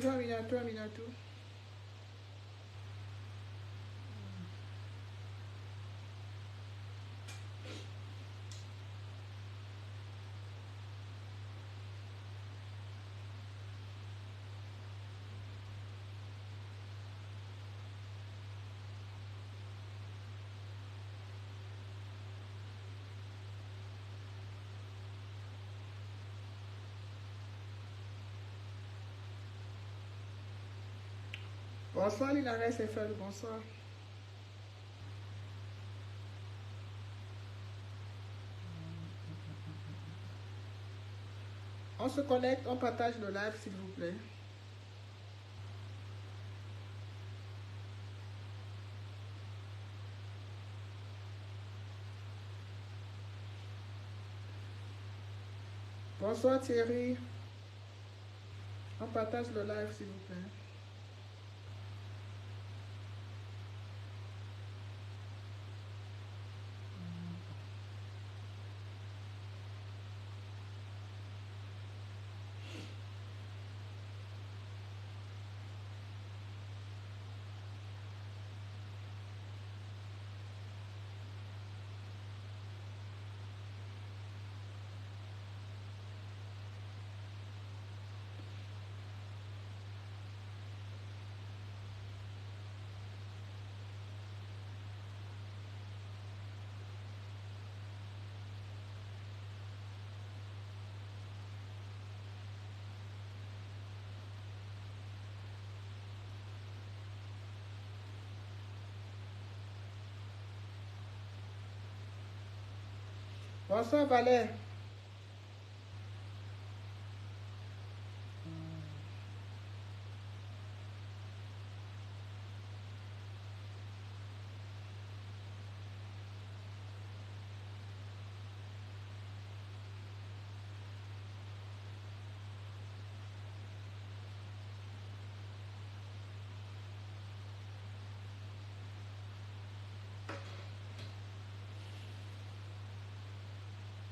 Bonjour Minato, Minato. Bonsoir Linares FL, bonsoir. On se connecte, on partage le live s'il vous plaît. Bonsoir Thierry. On partage le live s'il vous plaît. Bonsoir Valère.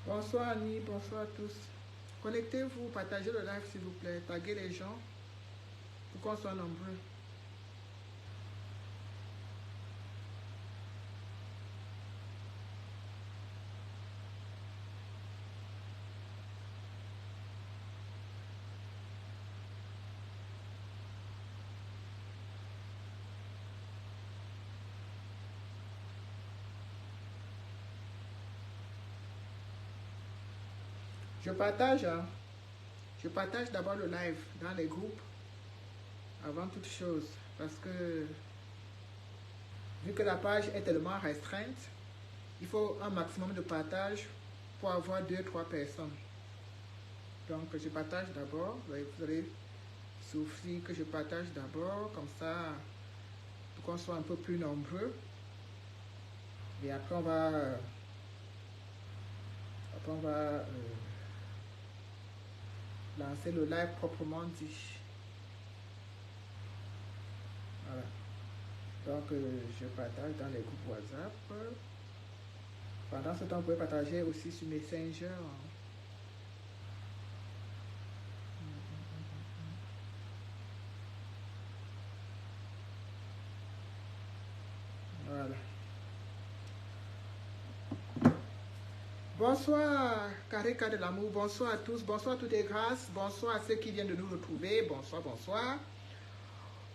Bonsoir Annie, bonsoir à tous. Connectez-vous, partagez le live s'il vous plaît, taguez les gens pour qu'on soit nombreux. Je partage d'abord le live dans les groupes avant toute chose parce que vu que la page est tellement restreinte, il faut un maximum de partage pour avoir 2-3 personnes. Donc je partage d'abord, vous allez souffrir que je partage d'abord comme ça pour qu'on soit un peu plus nombreux et après on va lancer le live proprement dit. Voilà. Donc, je partage dans les groupes WhatsApp. Pendant ce temps, vous pouvez partager aussi sur Messenger. Voilà. Bonsoir, Karika de l'amour. Bonsoir à tous. Bonsoir à toutes les grâces. Bonsoir à ceux qui viennent de nous retrouver. Bonsoir, bonsoir.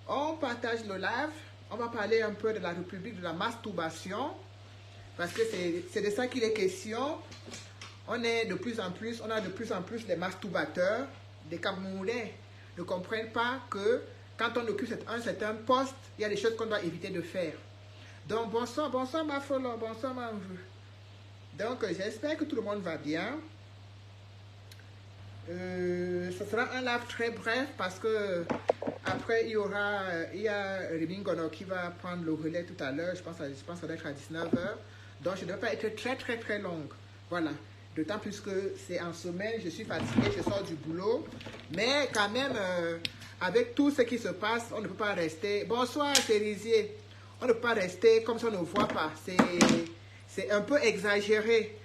On partage le live. On va parler un peu de la République de la masturbation. Parce que c'est de ça qu'il est question. On a de plus en plus les masturbateurs, des Camerounais ne comprennent pas que quand on occupe un certain poste, il y a des choses qu'on doit éviter de faire. Donc bonsoir, bonsoir ma folle, bonsoir ma vue. Donc j'espère que tout le monde va bien. Ce sera un live très bref parce que après il y a Rémi Gono qui va prendre le relais tout à l'heure. Je pense que ça doit être à 19h. Donc je ne dois pas être très longue. Voilà. D'autant plus que c'est en semaine, je suis fatiguée, je sors du boulot. Mais quand même, avec tout ce qui se passe, on ne peut pas rester. Bonsoir Cérisier. On ne peut pas rester comme ça on ne voit pas. C'est un peu exagéré.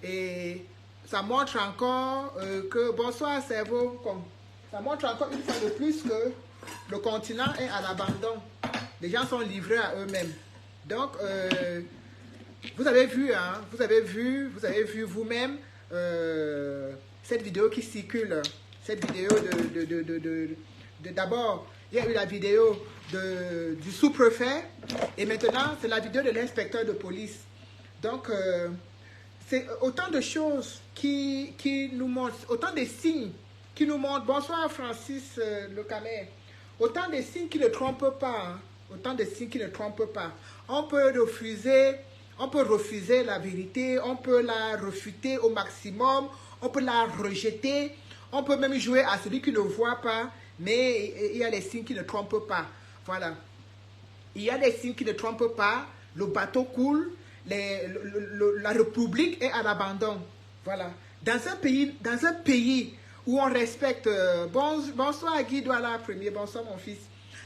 Et ça montre encore que bonsoir cerveau, Ça montre encore une fois de plus que le continent est à l'abandon. Les gens sont livrés à eux-mêmes. Donc, vous avez vu, hein, vous avez vu vous-même cette vidéo qui circule. Cette vidéo d'abord, il y a eu la vidéo du sous-préfet et maintenant, c'est la vidéo de l'inspecteur de police. Donc, c'est autant de choses qui nous montrent, autant de signes qui nous montrent. Bonsoir Francis Le Camer. Autant de signes qui ne trompent pas. Hein. Autant de signes qui ne trompent pas. On peut refuser la vérité, on peut la refuter au maximum, on peut la rejeter, on peut même jouer à celui qui ne voit pas, mais il y a les signes qui ne trompent pas. Voilà. Il y a des signes qui ne trompent pas, le bateau coule, la République est à l'abandon. Voilà. Dans un pays où on respecte... bonsoir Guy Douala, premier, bonsoir mon fils.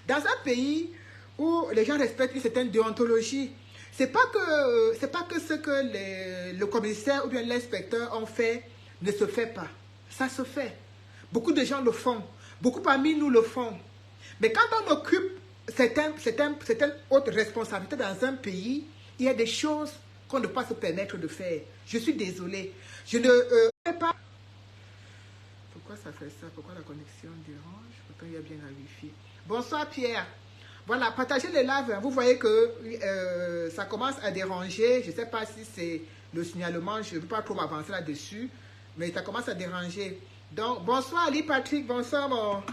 Dans un pays où les gens respectent une certaine déontologie, c'est pas que ce que le commissaire ou bien l'inspecteur ont fait ne se fait pas. Ça se fait. Beaucoup de gens le font. Beaucoup parmi nous le font. Mais quand on occupe certaines autres responsabilités dans un pays, il y a des choses qu'on ne peut pas se permettre de faire. Je suis désolée. Je ne sais pas. Pourquoi ça fait ça? Pourquoi la connexion dérange? Pourtant, il y a bien la Wi-Fi. Bonsoir Pierre. Voilà, partagez les lives. Vous voyez que ça commence à déranger. Je ne sais pas si c'est le signalement. Je ne veux pas trop m'avancer là-dessus. Mais ça commence à déranger. Donc, bonsoir Ali Patrick. Bonsoir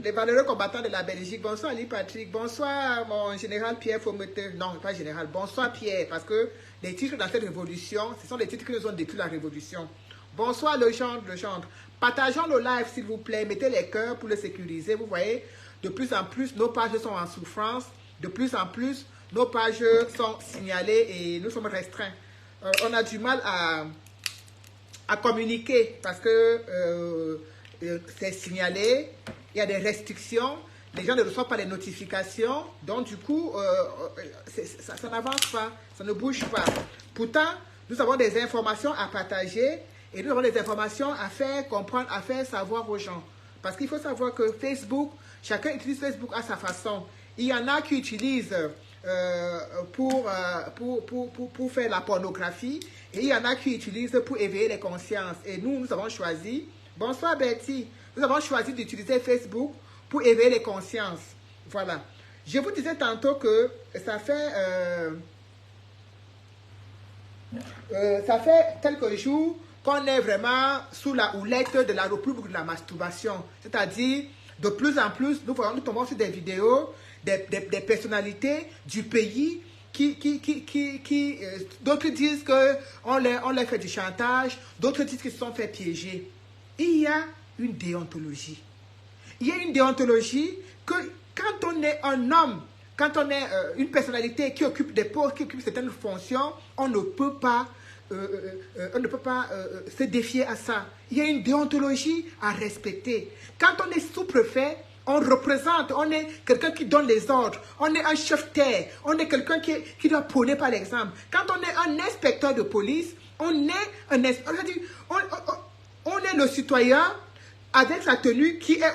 les valeureux combattants de la Belgique. Bonsoir Ali Patrick. Bonsoir mon général Pierre Faumeté. Non, pas général. Bonsoir Pierre. Parce que les titres dans cette révolution, ce sont les titres qui nous ont détruit la révolution. Bonsoir Legendre. Partageons le live s'il vous plaît. Mettez les cœurs pour le sécuriser. Vous voyez, de plus en plus, nos pages sont en souffrance. De plus en plus, nos pages sont signalées et nous sommes restreints. On a du mal à communiquer parce que c'est signalé. Il y a des restrictions. Les gens ne reçoivent pas les notifications. Donc, du coup, ça n'avance pas. Ça ne bouge pas. Pourtant, nous avons des informations à partager et nous avons des informations à faire comprendre, à faire savoir aux gens. Parce qu'il faut savoir que Facebook, chacun utilise Facebook à sa façon. Il y en a qui utilisent pour faire la pornographie et il y en a qui utilisent pour éveiller les consciences. Et nous avons choisi, bonsoir Betty, nous avons choisi d'utiliser Facebook pour éveiller les consciences. Voilà. Je vous disais tantôt que ça fait quelques jours qu'on est vraiment sous la houlette de la République de la masturbation. C'est-à-dire, de plus en plus, nous tombons sur des vidéos des personnalités du pays qui d'autres disent qu'on leur fait du chantage, d'autres disent qu'ils se sont fait piéger. Il y a une déontologie. Il y a une déontologie que quand on est un homme, quand on est une personnalité qui occupe des postes, qui occupe certaines fonctions, on ne peut pas se défier à ça. Il y a une déontologie à respecter. Quand on est sous-préfet, on représente, on est quelqu'un qui donne les ordres, on est un chef-terre, on est quelqu'un qui doit prôner par l'exemple. Quand on est un inspecteur de police, on est le citoyen avec sa tenue qui est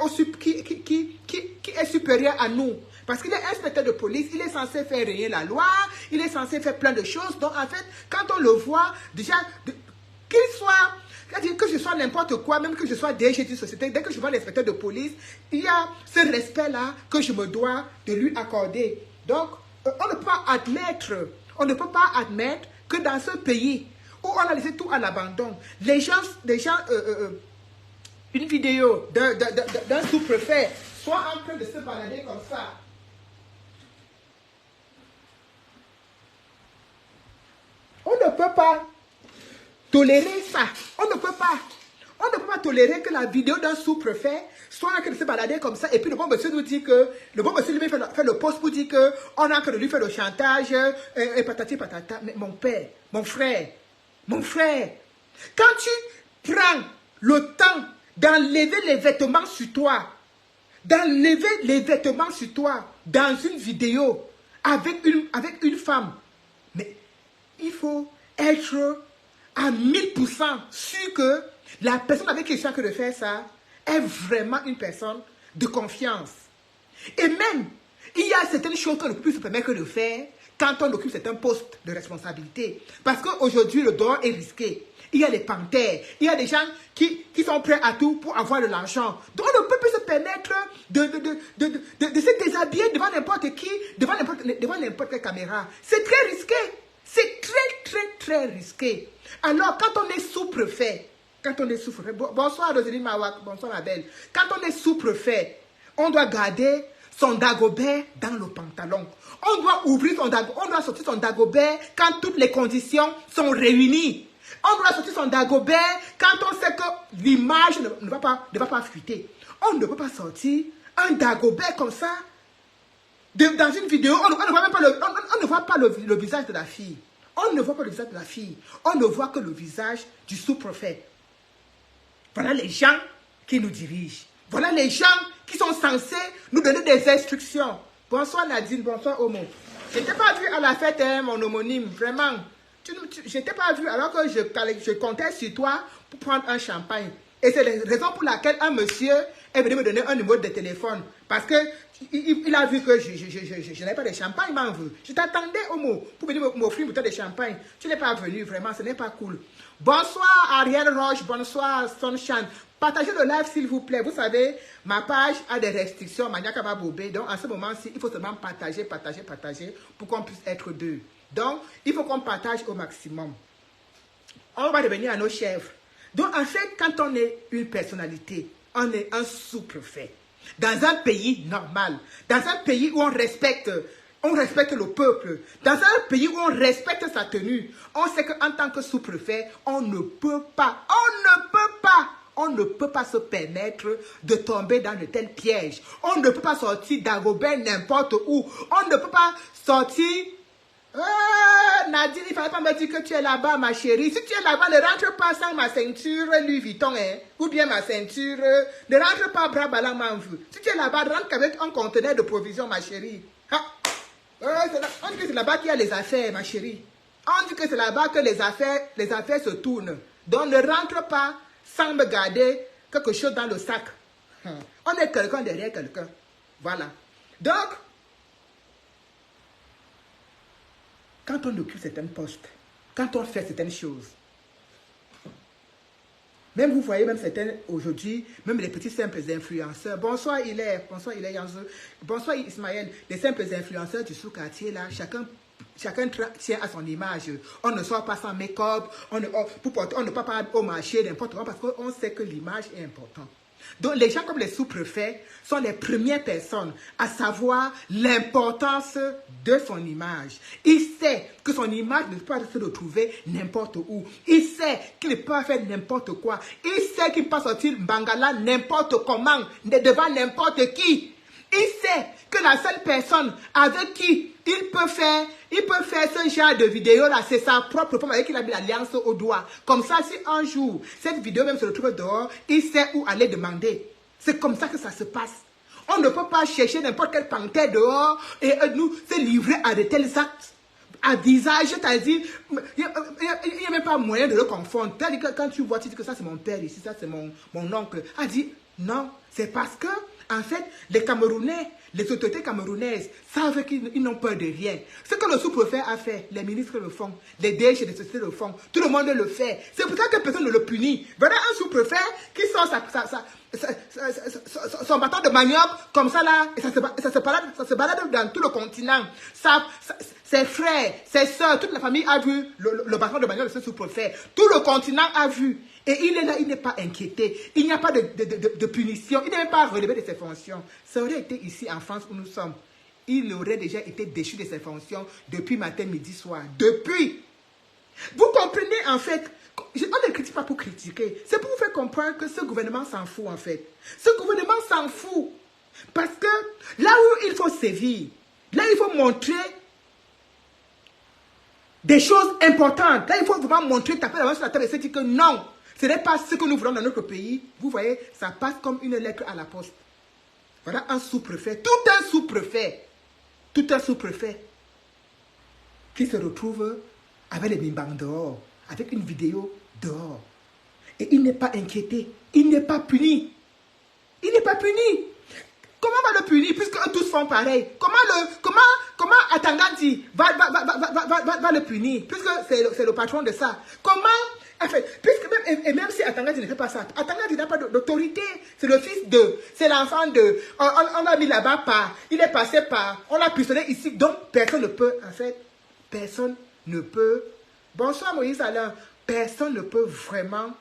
supérieur à nous. Parce qu'il est inspecteur de police, il est censé faire régner la loi, il est censé faire plein de choses. Donc en fait, quand on le voit, déjà, qu'il soit... C'est-à-dire que je sois n'importe quoi, même que je sois DG d'une société, dès que je vois l'inspecteur de police, il y a ce respect-là que je me dois de lui accorder. Donc, on ne peut pas admettre que dans ce pays où on a laissé tout à l'abandon, les gens une vidéo d'un sous-préfet soit en train de se balader comme ça. On ne peut pas tolérer ça. On ne peut pas tolérer que la vidéo d'un sous-préfet soit en train de se balader comme ça et puis le bon monsieur nous dit que, le bon monsieur lui fait le post pour dire qu'on est en train de lui faire le chantage et patati patata. Mais mon père, mon frère, quand tu prends le temps d'enlever les vêtements sur toi, dans une vidéo avec une femme, mais il faut être à 1000% sûr que la personne avec qui je suis en train de faire ça, est vraiment une personne de confiance. Et même, il y a certaines choses qu'on ne peut plus se permettre de faire quand on occupe certains postes de responsabilité. Parce qu'aujourd'hui, le dehors est risqué. Il y a des panthères, il y a des gens qui sont prêts à tout pour avoir de l'argent. Donc on ne peut plus se permettre de se déshabiller devant n'importe qui, devant n'importe quelle caméra. C'est très risqué. C'est très risqué. Alors quand on est sous-préfet, bonsoir Roseline Mawak, bonsoir ma belle. Quand on est sous-préfet, on doit garder son dagobert dans le pantalon. On doit ouvrir on doit sortir son dagobert quand toutes les conditions sont réunies. On doit sortir son dagobert quand on sait que l'image ne va pas fuiter. On ne peut pas sortir un dagobert comme ça dans une vidéo. On ne voit pas le visage de la fille. On ne voit pas le visage de la fille. On ne voit que le visage du sous-préfet. Voilà les gens qui nous dirigent. Voilà les gens qui sont censés nous donner des instructions. Bonsoir Nadine, bonsoir Omo. Je n'étais pas vu à la fête, hein, mon homonyme, vraiment. Je n'étais pas vu alors que je comptais sur toi pour prendre un champagne. Et c'est la raison pour laquelle un monsieur est venu me donner un numéro de téléphone. Parce qu'il a vu que je n'avais pas de champagne, m'en veut. Je t'attendais, Omo, pour venir m'offrir une bouteille de champagne. Tu n'es pas venu, vraiment, ce n'est pas cool. Bonsoir Ariel Roche, bonsoir Sunshine. Partagez le live s'il vous plaît. Vous savez, ma page a des restrictions, Maniakaba Bobé. Donc, en ce moment-ci, il faut seulement partager pour qu'on puisse être deux. Donc, il faut qu'on partage au maximum. On va devenir à nos chefs. Donc, en fait, quand on est une personnalité, on est un sous-préfet. Dans un pays normal, dans un pays où on respecte le peuple, dans un pays où on respecte sa tenue, on sait qu'en tant que sous-préfet, on ne peut pas se permettre de tomber dans de tels pièges. On ne peut pas sortir d'Agobert n'importe où. On ne peut pas sortir... Nadine, il ne fallait pas me dire que tu es là-bas, ma chérie. Si tu es là-bas, ne rentre pas sans ma ceinture Louis Vuitton, hein, ou bien ma ceinture. Ne rentre pas bras ballants, m'en veux. Si tu es là-bas, rentre qu'avec un conteneur de provisions, ma chérie. Ah. On dit que c'est là-bas qu'il y a les affaires, ma chérie. On dit que c'est là-bas que les affaires se tournent. Donc ne rentre pas sans me garder quelque chose dans le sac. On est quelqu'un derrière quelqu'un. Voilà. Donc, quand on occupe certains postes, quand on fait certaines choses, même vous voyez, même certains aujourd'hui, même les petits simples influenceurs. Bonsoir Hilaire, Yanzo. Bonsoir Ismaël. Les simples influenceurs du sous-quartier là, chacun tient à son image. On ne sort pas sans make-up, on ne peut pas au marché n'importe quoi parce qu'on sait que l'image est importante. Donc les gens comme les sous-préfets sont les premières personnes à savoir l'importance de son image. Il sait que son image ne peut pas se retrouver n'importe où. Il sait qu'il ne peut pas faire n'importe quoi. Il sait qu'il peut pas sortir Bangala n'importe comment, devant n'importe qui. Il sait que la seule personne avec qui il peut faire ce genre de vidéo là, c'est sa propre femme avec qui il a mis l'alliance au doigt. Comme ça, si un jour, cette vidéo même se retrouve dehors, il sait où aller demander. C'est comme ça que ça se passe. On ne peut pas chercher n'importe quelle panthère dehors et nous se livrer à de tels actes. À visage, c'est-à-dire, il n'y a même pas moyen de le confondre. C'est-à-dire que quand tu vois, tu dis que ça c'est mon père ici, ça c'est mon oncle. Elle dit, non, c'est parce que, en fait, les Camerounais, les autorités camerounaises savent qu'ils n'ont peur de rien. Ce que le sous-préfet a fait, les ministres le font, les DG des sociétés le font, tout le monde le fait. C'est pour ça que personne ne le punit. Voilà un sous-préfet qui sort son bâton de manioc comme ça là, et ça se balade dans tout le continent. Ses frères, ses soeurs, toute la famille a vu le bâton de manioc de ce sous-préfet. Tout le continent a vu. Et il est là, il n'est pas inquiété. Il n'y a pas de punition. Il n'est même pas relevé de ses fonctions. Ça aurait été ici en France où nous sommes. Il aurait déjà été déchu de ses fonctions depuis matin, midi, soir. Depuis. Vous comprenez en fait. On ne critique pas pour critiquer. C'est pour vous faire comprendre que ce gouvernement s'en fout en fait. Ce gouvernement s'en fout. Parce que là où il faut sévir, là il faut montrer des choses importantes. Là il faut vraiment montrer, taper la main sur la table et se dire que non. Ce n'est pas ce que nous voulons dans notre pays. Vous voyez, ça passe comme une lettre à la poste. Voilà un sous-préfet, tout un sous-préfet qui se retrouve avec les bimbang dehors, avec une vidéo dehors. Et il n'est pas inquiété, il n'est pas puni. Il n'est pas puni. Comment on va le punir puisque tous font pareil? Comment Atangati va le punir puisque c'est le patron de ça? Comment, en fait, puisque même si Atangati ne fait pas ça, Atangati n'a pas d'autorité. C'est le fils de, c'est l'enfant de, on l'a mis là-bas par, il est passé par, on l'a pistonné ici, donc personne ne peut, en fait, personne ne peut. Bonsoir Moïse Alain, personne ne peut vraiment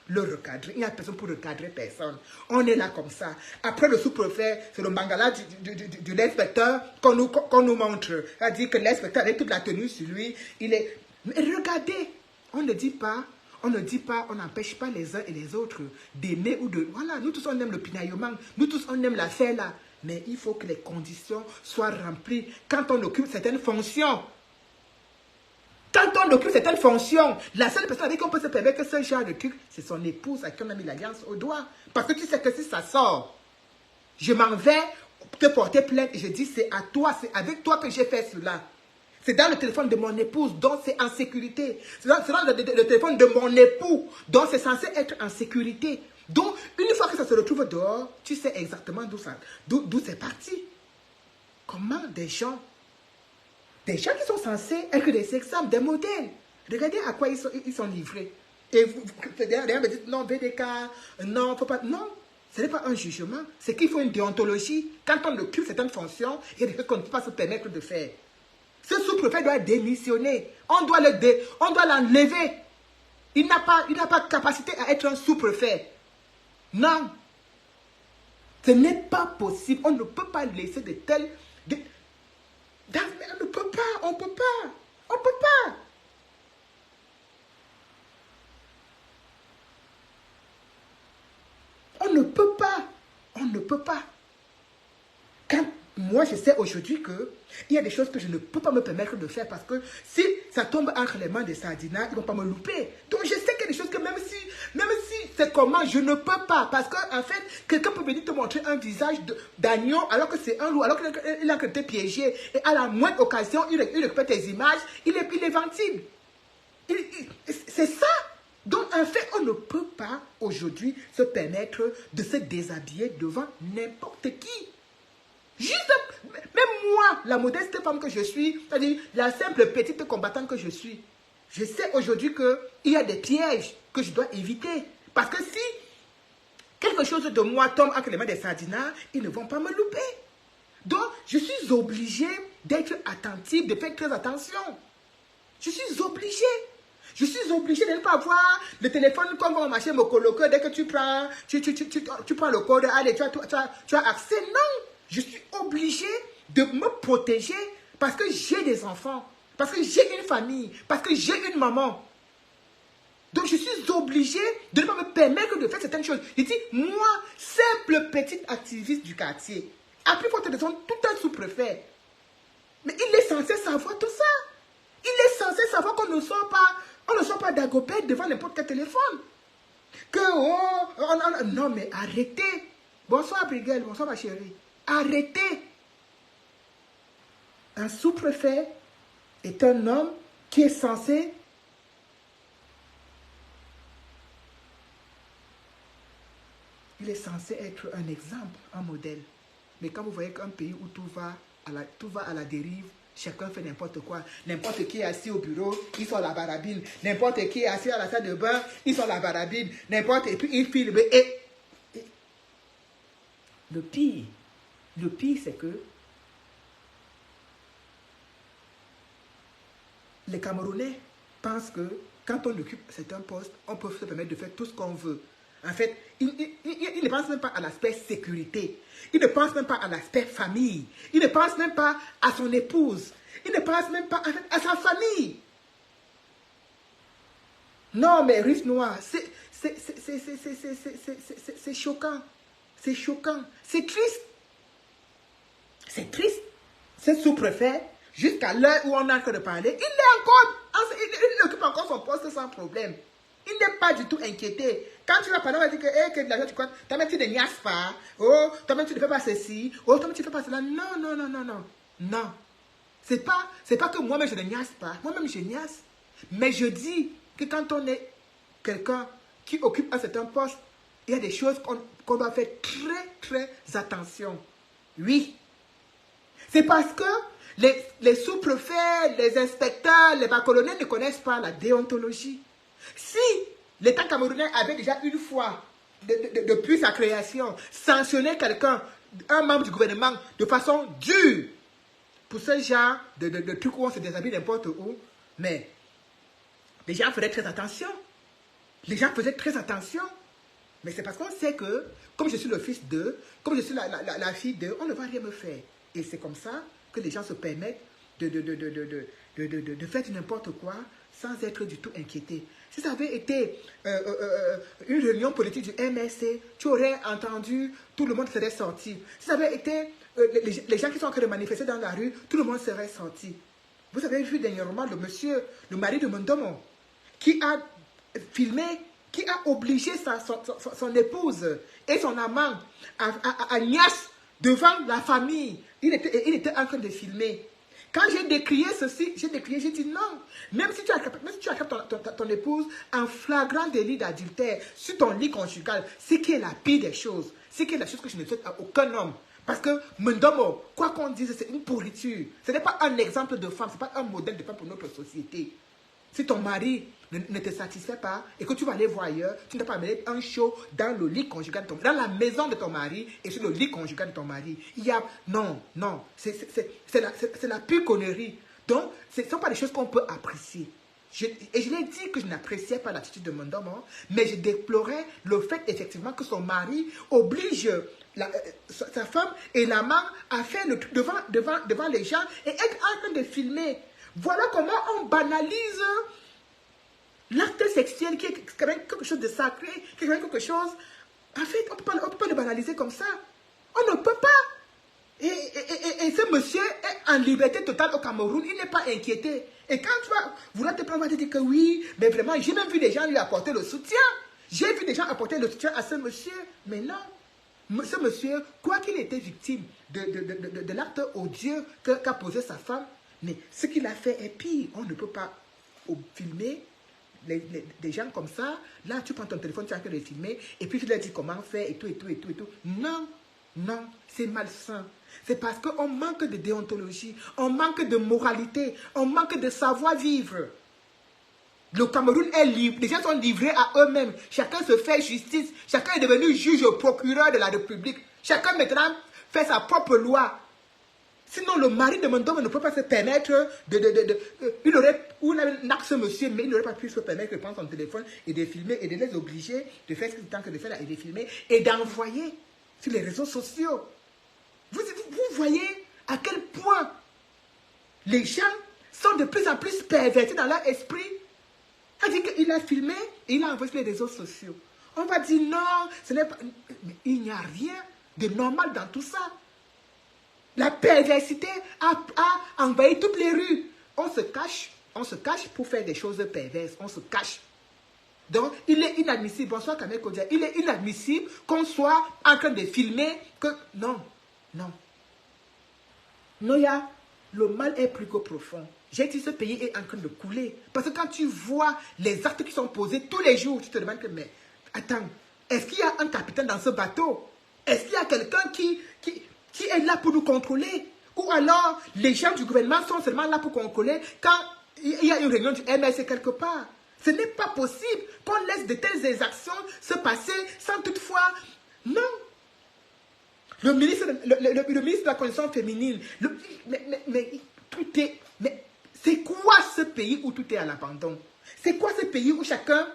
le recadrer. Il n'y a personne pour recadrer personne. On est là comme ça. Après le sous-préfet, c'est le mangala de l'inspecteur qu'on nous montre. C'est-à-dire que l'inspecteur avec toute la tenue sur lui, il est... Mais regardez, on n'empêche pas les uns et les autres d'aimer ou de... Voilà, nous tous on aime le pinaillement, nous tous on aime la faire là. Mais il faut que les conditions soient remplies quand on occupe certaines fonctions. Quand on occupe certaines fonctions, la seule personne avec qui on peut se permettre ce genre de truc, c'est son épouse à qui on a mis l'alliance au doigt. Parce que tu sais que si ça sort, je m'en vais te porter plainte et je dis c'est à toi, c'est avec toi que j'ai fait cela. C'est dans le téléphone de mon épouse, donc c'est en sécurité. C'est dans le téléphone de mon époux, donc c'est censé être en sécurité. Donc, une fois que ça se retrouve dehors, tu sais exactement d'où c'est parti. Comment des gens qui sont censés être des exemples, des modèles. Regardez à quoi ils sont livrés. Et vous derrière me dites, non, VDK, non, faut pas. Non, ce n'est pas un jugement. C'est qu'il faut une déontologie. Quand on occupe certaines fonctions, il y a des choses qu'on ne peut pas se permettre de faire. Ce sous-préfet doit démissionner. On doit l'enlever. Il n'a pas capacité à être un sous-préfet. Non. Ce n'est pas possible. On ne peut pas laisser de tels... On ne peut pas, on ne peut pas, on ne peut pas. On ne peut pas, on ne peut pas. Quand moi je sais aujourd'hui qu'il y a des choses que je ne peux pas me permettre de faire parce que si ça tombe entre les mains des Sardinats, ils ne vont pas me louper. Donc je sais qu'il y a des choses que même si c'est comment, je ne peux pas. Parce qu'en fait, quelqu'un peut venir te montrer un visage d'agneau alors que c'est un loup, alors qu'il a été piégé. Et à la moindre occasion, il récupère tes images, il est ventile. C'est ça. Donc en fait, on ne peut pas aujourd'hui se permettre de se déshabiller devant n'importe qui. Juste, même moi, la modeste femme que je suis, c'est-à-dire la simple petite combattante que je suis, je sais aujourd'hui qu'il y a des pièges que je dois éviter. Parce que si quelque chose de moi tombe entre les mains des Sardinats, ils ne vont pas me louper. Donc, je suis obligée d'être attentive, de faire très attention. Je suis obligée. Je suis obligée de ne pas avoir le téléphone comme on marché me coloquer. Dès que tu prends le code, allez, tu as accès. Non. Je suis obligée de me protéger parce que j'ai des enfants, parce que j'ai une famille, parce que j'ai une maman. Donc je suis obligée de ne pas me permettre de faire certaines choses. Je dis, moi, simple petite activiste du quartier, à plus forte raison, tout un sous-préfet. Mais il est censé savoir tout ça. Il est censé savoir qu'on ne sort pas d'agopède devant n'importe quel téléphone. Non mais arrêtez. Bonsoir Brigel, bonsoir ma chérie. Arrêtez. Un sous-préfet est un homme qui est censé être un exemple, un modèle. Mais quand vous voyez qu'un pays où tout va à la dérive, chacun fait n'importe quoi. N'importe qui est assis au bureau, ils sont la barabine. N'importe qui est assis à la salle de bain, ils sont la barabine. Et puis ils filment. Et le pire, c'est que les Camerounais pensent que quand on occupe certains postes, on peut se permettre de faire tout ce qu'on veut. En fait, ils ne pensent même pas à l'aspect sécurité. Ils ne pensent même pas à l'aspect famille. Ils ne pensent même pas à son épouse. Ils ne pensent même pas à sa famille. Non, mais Rive Noire, c'est choquant. C'est choquant. C'est triste. C'est triste. Ce sous-préfet, jusqu'à l'heure où on a de parler, il occupe encore son poste sans problème. Il n'est pas du tout inquiété. Quand tu vas parler, on va dire que de l'argent, tu crois, toi-même tu ne niasses pas. Oh, toi-même tu ne fais pas ceci. Oh, toi-même tu ne fais pas cela. Non. Non. C'est pas que moi-même je ne niasse pas. Moi-même je niasse. Mais je dis que quand on est quelqu'un qui occupe un certain poste, il y a des choses qu'on doit faire très, très attention. Oui. C'est parce que les sous-préfets, les inspecteurs, les bas-colonels ne connaissent pas la déontologie. Si l'État camerounais avait déjà une fois, depuis sa création, sanctionné quelqu'un, un membre du gouvernement, de façon dure, pour ce genre de trucs où on se déshabille n'importe où, mais les gens feraient très attention. Les gens faisaient très attention. Mais c'est parce qu'on sait que, comme je suis le fils d'eux, comme je suis la fille d'eux, on ne va rien me faire. Et c'est comme ça que les gens se permettent de faire n'importe quoi sans être du tout inquiétés. Si ça avait été une réunion politique du MSC, tu aurais entendu, tout le monde serait sorti. Si ça avait été les gens qui sont en train de manifester dans la rue, tout le monde serait sorti. Vous avez vu dernièrement le monsieur, le mari de Mondomo, qui a filmé, qui a obligé son épouse et son amant à niasse devant la famille. Il était en train de filmer. Quand j'ai décrié ceci, j'ai dit non. Même si tu attrapes ton épouse en flagrant délit d'adultère sur ton lit conjugal, c'est qui est la pire des choses. C'est qui est la chose que je ne souhaite à aucun homme. Parce que Mondomo, quoi qu'on dise, c'est une pourriture. Ce n'est pas un exemple de femme, ce n'est pas un modèle de femme pour notre société. Si ton mari ne te satisfait pas et que tu vas aller voir ailleurs, tu ne dois pas amener un show dans le lit conjugal de ton mari, dans la maison de ton mari et sur le lit conjugal de ton mari. Il y a... Non, c'est la pure connerie. Donc, ce ne sont pas des choses qu'on peut apprécier. Et je l'ai dit que je n'appréciais pas l'attitude de Mondomo, mais je déplorais le fait effectivement que son mari oblige sa femme et l'amant à faire le truc devant les gens et être en train de filmer. Voilà comment on banalise l'acte sexuel qui est quand même quelque chose de sacré, qui est quand même quelque chose... En fait, on ne peut pas le banaliser comme ça. On ne peut pas. Et ce monsieur est en liberté totale au Cameroun, il n'est pas inquiété. Et quand tu vas vouloir te prendre, on va te dire que oui, mais vraiment, j'ai même vu des gens lui apporter le soutien. J'ai vu des gens apporter le soutien à ce monsieur, mais non. Ce monsieur, quoi qu'il ait été victime de l'acte odieux qu'a posé sa femme, mais ce qu'il a fait est pire. On ne peut pas filmer des gens comme ça. Là, tu prends ton téléphone, tu es en train de filmer, et puis tu leur dis comment faire, et tout. Non, c'est malsain. C'est parce qu'on manque de déontologie, on manque de moralité, on manque de savoir-vivre. Le Cameroun est libre, les gens sont livrés à eux-mêmes. Chacun se fait justice, chacun est devenu juge au procureur de la République. Chacun maintenant fait sa propre loi. Sinon, le mari de Mondomo ne peut pas se permettre il aurait, ou ce monsieur, mais il n'aurait pas pu se permettre de prendre son téléphone et de filmer et de les obliger de faire ce qu'il est en train de faire là, et de filmer et d'envoyer sur les réseaux sociaux. Vous voyez à quel point les gens sont de plus en plus pervertis dans leur esprit. On dit qu'il a filmé et il a envoyé sur les réseaux sociaux. On va dire non, ce n'est pas... Mais il n'y a rien de normal dans tout ça. La perversité a envahi toutes les rues. On se cache pour faire des choses perverses. On se cache. Donc, il est inadmissible. Bonsoir, Kamel Kodia. Il est inadmissible qu'on soit en train de filmer que... Non. Noya, le mal est plus que profond. J'ai dit ce pays est en train de couler. Parce que quand tu vois les actes qui sont posés tous les jours, tu te demandes que, mais attends, est-ce qu'il y a un capitaine dans ce bateau? Est-ce qu'il y a quelqu'un qui est là pour nous contrôler? Ou alors, les gens du gouvernement sont seulement là pour contrôler quand il y a une réunion du MSC quelque part. Ce n'est pas possible qu'on laisse de telles exactions se passer sans toutefois... Non. Le ministre de la Condition féminine, mais tout est... Mais c'est quoi ce pays où tout est à l'abandon? C'est quoi ce pays où chacun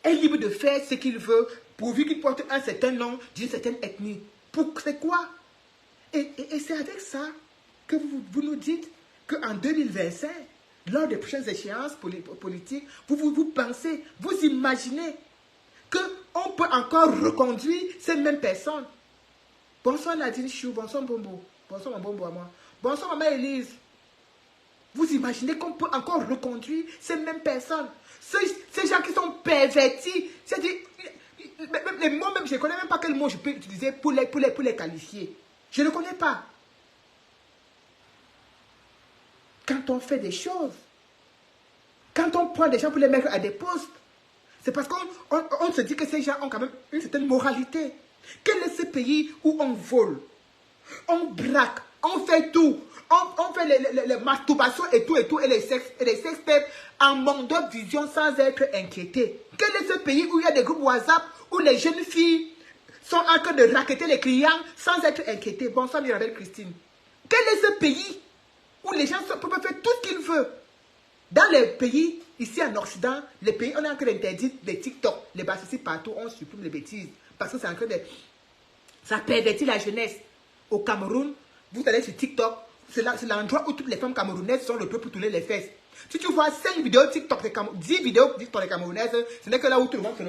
est libre de faire ce qu'il veut pourvu qu'il porte un certain nom d'une certaine ethnie? C'est quoi? Et c'est avec ça que vous nous dites qu'en 2025, lors des prochaines échéances politiques, vous pensez, vous imaginez qu'on peut encore reconduire ces mêmes personnes. Bonsoir Nadine Chou, bonsoir Bombo, bonsoir Bombo à moi, bonsoir Maman Elise. Vous imaginez qu'on peut encore reconduire ces mêmes personnes, ces gens qui sont pervertis, c'est-à-dire, les mots même, je ne connais même pas quel mot je peux utiliser pour les qualifier. Je ne connais pas. Quand on fait des choses, quand on prend des gens pour les mettre à des postes, C'est parce qu'on se dit que ces gens ont quand même une certaine moralité. Quel est ce pays où on vole, on braque, on fait tout, on fait les masturbations et tout, et les sextapes en mondo-vision sans être inquiétés? Quel est ce pays où il y a des groupes WhatsApp où les jeunes filles sont en train de racketter les clients sans être inquiétés? Bonsoir Mirabelle Christine. Quel est ce pays où les gens peuvent faire tout ce qu'ils veulent? Dans les pays, ici en Occident, les pays, on est en train d'interdire les TikTok, les bâtisses partout, on supprime les bêtises. Parce que c'est en train de... Ça pervertit la jeunesse. Au Cameroun, vous allez sur TikTok, c'est l'endroit où toutes les femmes camerounaises sont le peu pour tourner les fesses. Si tu vois 5 vidéos TikTok, 10 vidéos TikTok des camerounaises, ce n'est que là où tout le monde se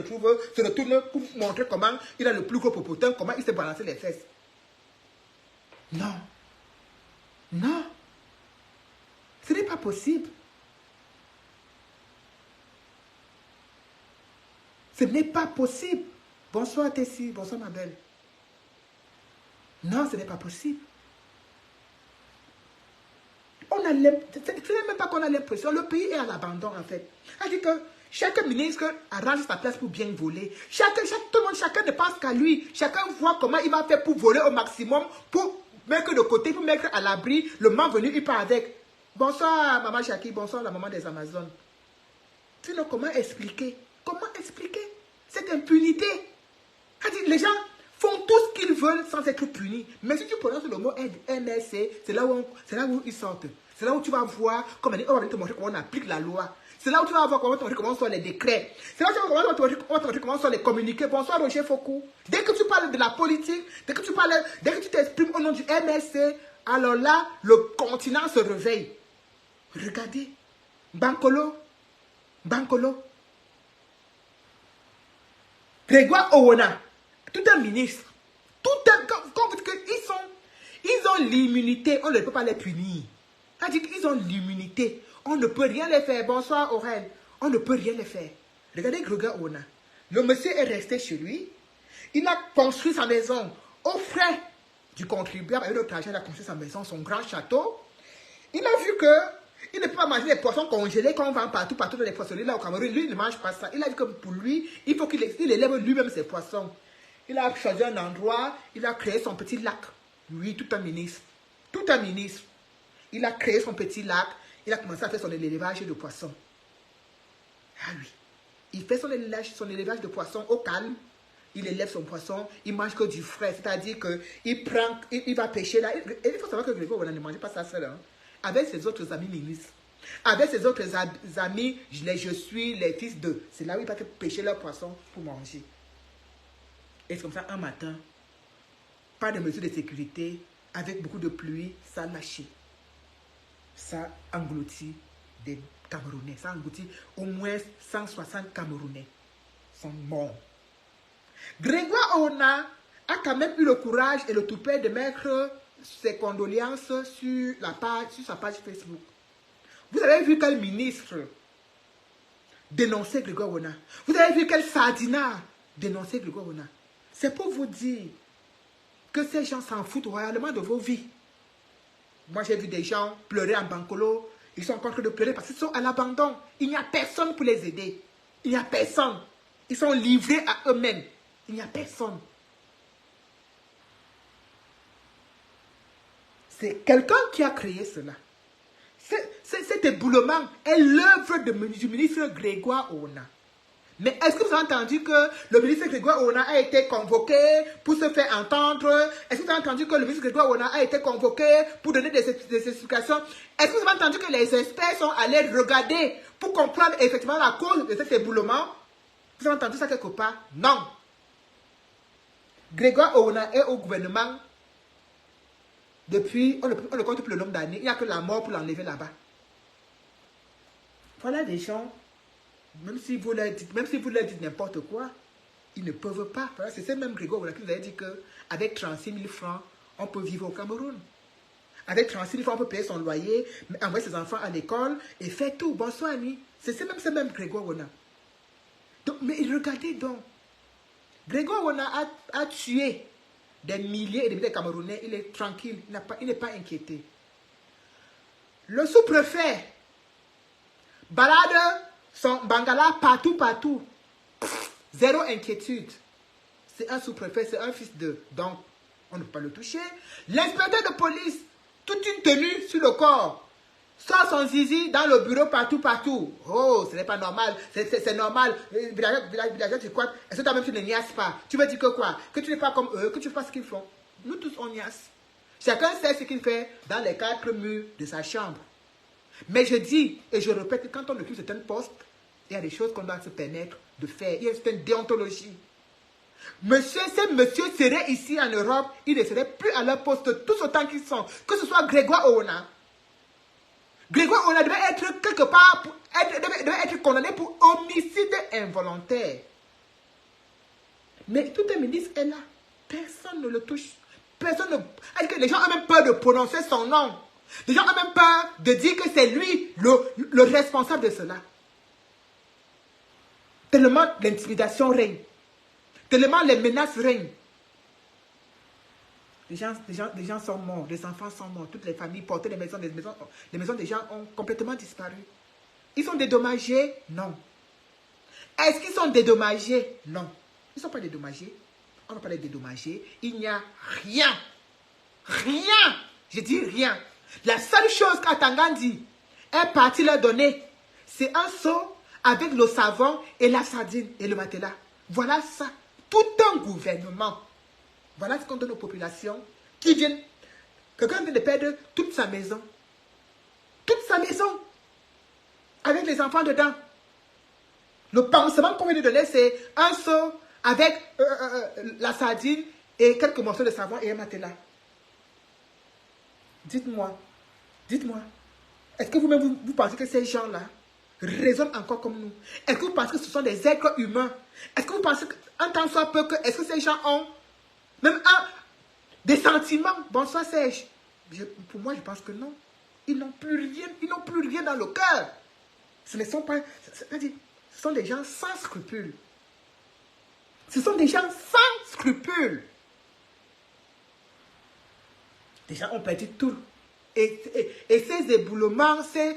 retourne pour montrer comment il a le plus gros popotin, comment il s'est balancé les fesses. Non. Non. Ce n'est pas possible. Ce n'est pas possible. Bonsoir Tessie, bonsoir ma belle. Non, ce n'est pas possible. On a l'impression, ce n'est même pas qu'on a l'impression, le pays est à l'abandon en fait. C'est-à-dire que chaque ministre arrange sa place pour bien voler. Tout le monde, chacun ne pense qu'à lui. Chacun voit comment il va faire pour voler au maximum, pour mettre de côté, pour mettre à l'abri. Le moment venu, il part avec. Bonsoir maman Chaki, bonsoir la maman des Amazones. Sinon, comment expliquer? Comment expliquer cette impunité? Les gens font tout ce qu'ils veulent sans être punis. Mais si tu prononces le mot MSC, c'est là où ils sortent. C'est là où tu vas voir comment on va te montrer comment on applique la loi. C'est là où tu vas voir comment sont les décrets. C'est là où tu vas voir comment sont les communiqués. Bonsoir Roger Foucault. Dès que tu parles de la politique, dès que tu t'exprimes au nom du MSC, alors là, le continent se réveille. Regardez. Bankolo. Grégoire Owona, tout un ministre, quand vous dites qu'ils ont l'immunité, on ne peut pas les punir. C'est-à-dire qu'ils ont l'immunité, on ne peut rien les faire. Bonsoir Aurèle, on ne peut rien les faire. Regardez Grégoire Owona, le monsieur est resté chez lui, il a construit sa maison aux frais du contribuable, avec notre argent, il a construit sa maison, son grand château. Il a vu que il ne peut pas manger les poissons congelés qu'on vend partout dans les poissonneries là au Cameroun. Lui, il ne mange pas ça. Il a dit que pour lui, il faut qu'il élève lui-même ses poissons. Il a choisi un endroit, il a créé son petit lac. Lui, tout un ministre. Tout un ministre. Il a créé son petit lac. Il a commencé à faire son élevage de poissons. Ah oui. Il fait son élevage de poissons au calme. Il élève son poisson. Il mange que du frais. C'est-à-dire qu'il va pêcher là. Et il faut savoir que Grégoire ne mangeait pas ça seul. Hein. Avec ses autres amis ministres, avec ses autres amis, je suis les fils d'eux. C'est là où ils partent pêcher leurs poissons pour manger. Et c'est comme ça, un matin, pas de mesures de sécurité, avec beaucoup de pluie, ça a lâché. Ça engloutit des Camerounais. Ça engloutit au moins 160 Camerounais. Sont morts. Grégoire Owona a quand même eu le courage et le toupet de mettre ses condoléances sur sa page Facebook. Vous avez vu quel ministre dénonçait Grégoire Owona? Vous avez vu quel sardinat dénonçait Grégoire Owona? C'est pour vous dire que ces gens s'en foutent royalement de vos vies. Moi, j'ai vu des gens pleurer en Bankolo. Ils sont en train de pleurer parce qu'ils sont à l'abandon. Il n'y a personne pour les aider. Il n'y a personne. Ils sont livrés à eux-mêmes. Il n'y a personne. C'est quelqu'un qui a créé cela. Cet éboulement est l'œuvre du ministre Grégoire Owona. Mais est-ce que vous avez entendu que le ministre Grégoire Owona a été convoqué pour se faire entendre? Est-ce que vous avez entendu que le ministre Grégoire Owona a été convoqué pour donner des explications? Est-ce que vous avez entendu que les experts sont allés regarder pour comprendre effectivement la cause de cet éboulement? Vous avez entendu ça quelque part? Non. Grégoire Owona est au gouvernement depuis, on ne compte plus le nombre d'années. Il n'y a que la mort pour l'enlever là-bas. Voilà des gens, même si vous leur dites n'importe quoi, ils ne peuvent pas. C'est ce même Grégoire Owona qui vous a dit qu'avec 36 000 francs, on peut vivre au Cameroun. Avec 36 000 francs, on peut payer son loyer, envoyer ses enfants à l'école et faire tout. Bonsoir, Annie. C'est ce même Grégoire Owona. Mais regardez donc. Grégoire Owona a tué des milliers et des milliers de Camerounais. Il est tranquille. Il n'est pas inquiété. Le sous-préfet balade son bangala partout. Zéro inquiétude. C'est un sous-préfet, c'est un fils de... Donc, on ne peut pas le toucher. L'inspecteur de police, toute une tenue sur le corps, sort son zizi dans le bureau partout, partout. Oh, ce n'est pas normal. C'est normal. Villageois, tu crois? Est-ce que toi-même tu ne niaises pas? Tu veux dire que quoi? Que tu n'es pas comme eux, que tu fais pas ce qu'ils font. Nous tous, on niaise. Chacun sait ce qu'il fait dans les 4 murs de sa chambre. Mais je dis, et je répète, que quand on occupe certains postes, il y a des choses qu'on doit se permettre de faire. Il y a une déontologie. Monsieur, ces messieurs seraient ici en Europe, ils ne seraient plus à leur poste tous autant qu'ils sont. Que ce soit Grégoire Oona. Grégoire Oona devait être quelque part, devait être condamné pour homicide involontaire. Mais tout un ministre est là. Personne ne le touche. Personne ne... Est-ce que les gens ont même peur de prononcer son nom? Les gens ont même peur de dire que c'est lui le responsable de cela. Tellement l'intimidation règne. Tellement les menaces règnent. Les gens sont morts, les enfants sont morts, toutes les familles portaient les maisons des gens ont complètement disparu. Ils sont dédommagés? Non. Est-ce qu'ils sont dédommagés? Non. Ils ne sont pas dédommagés. On ne va pas les dédommager. Il n'y a rien. Rien. Je dis rien. La seule chose qu'Atangandi est parti leur donner, c'est un seau avec le savon et la sardine et le matelas. Voilà ça. Tout un gouvernement. Voilà ce qu'on donne aux populations qui viennent. Quelqu'un vient de perdre toute sa maison. Toute sa maison. Avec les enfants dedans. Le pansement qu'on vient de donner, c'est un seau avec la sardine et quelques morceaux de savon et un matelas. Dites-moi, est-ce que vous-même vous pensez que ces gens-là raisonnent encore comme nous? Est-ce que vous pensez que ce sont des êtres humains? Est-ce que vous pensez qu'en tant soit peu, est-ce que ces gens ont même des sentiments? Bonsoir Serge. Pour moi, je pense que non. Ils n'ont plus rien dans le cœur. Ce ne sont pas, c'est-à-dire, ce sont des gens sans scrupules. Ce sont des gens sans scrupules. Les gens ont perdu tout. Et ces éboulements, ces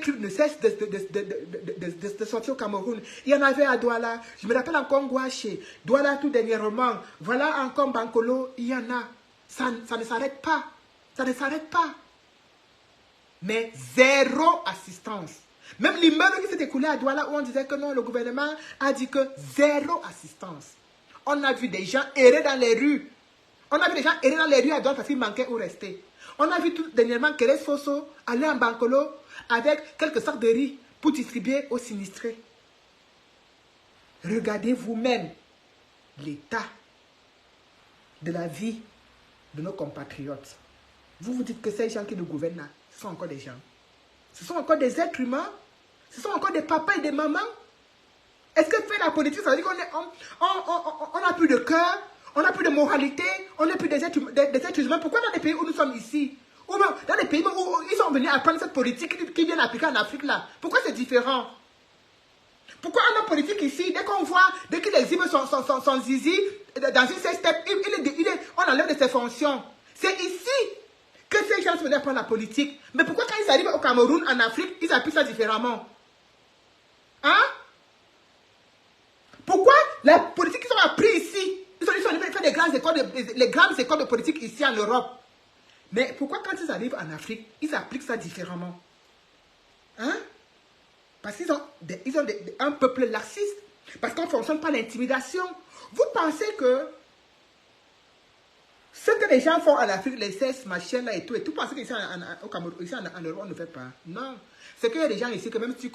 crimes ne cessent de sortir au Cameroun. Il y en avait à Douala. Je me rappelle encore Ngouaché. Douala tout dernièrement. Voilà encore Bankolo. Il y en a. Ça ne s'arrête pas. Ça ne s'arrête pas. Mais zéro assistance. Même l'immeuble qui s'est écoulé à Douala où on disait que non, le gouvernement a dit que zéro assistance. On a vu des gens errer dans les rues. On a vu des gens errer dans les rues à Douala parce qu'ils manquaient où rester. On a vu tout dernièrement Keres Fosso aller en Bankolo avec quelques sacs de riz pour distribuer aux sinistrés. Regardez vous-même l'état de la vie de nos compatriotes. Vous vous dites que ces gens qui nous gouvernent là, ce sont encore des gens. Ce sont encore des êtres humains. Ce sont encore des papas et des mamans. Est-ce que faire la politique, ça veut dire qu'on n'a plus de cœur, on n'a plus de moralité, on n'est plus des êtres humains? Pourquoi dans les pays où nous sommes ici, ou même dans les pays où ils sont venus apprendre cette politique qui viennent appliquer en Afrique là, pourquoi c'est différent? Pourquoi un homme politique ici, dès qu'il exhibe son zizi dans une step, on enlève de ses fonctions? C'est ici que ces gens se venaient apprendre la politique. Mais pourquoi quand ils arrivent au Cameroun, en Afrique, ils appliquent ça différemment? Hein? Pourquoi la politique qu'ils ont appris ici, ils sont venus faire les grandes écoles de politique ici en Europe? Mais pourquoi quand ils arrivent en Afrique, ils appliquent ça différemment? Hein? Parce qu'ils ont, un peuple laxiste. Parce qu'on ne fonctionne pas l'intimidation. Vous pensez que ce que les gens font en Afrique, les cesses, machin là et tout, pensez qu'ici au Cameroun, ici en Europe, on ne fait pas. Non. C'est qu'il y a des gens ici que même si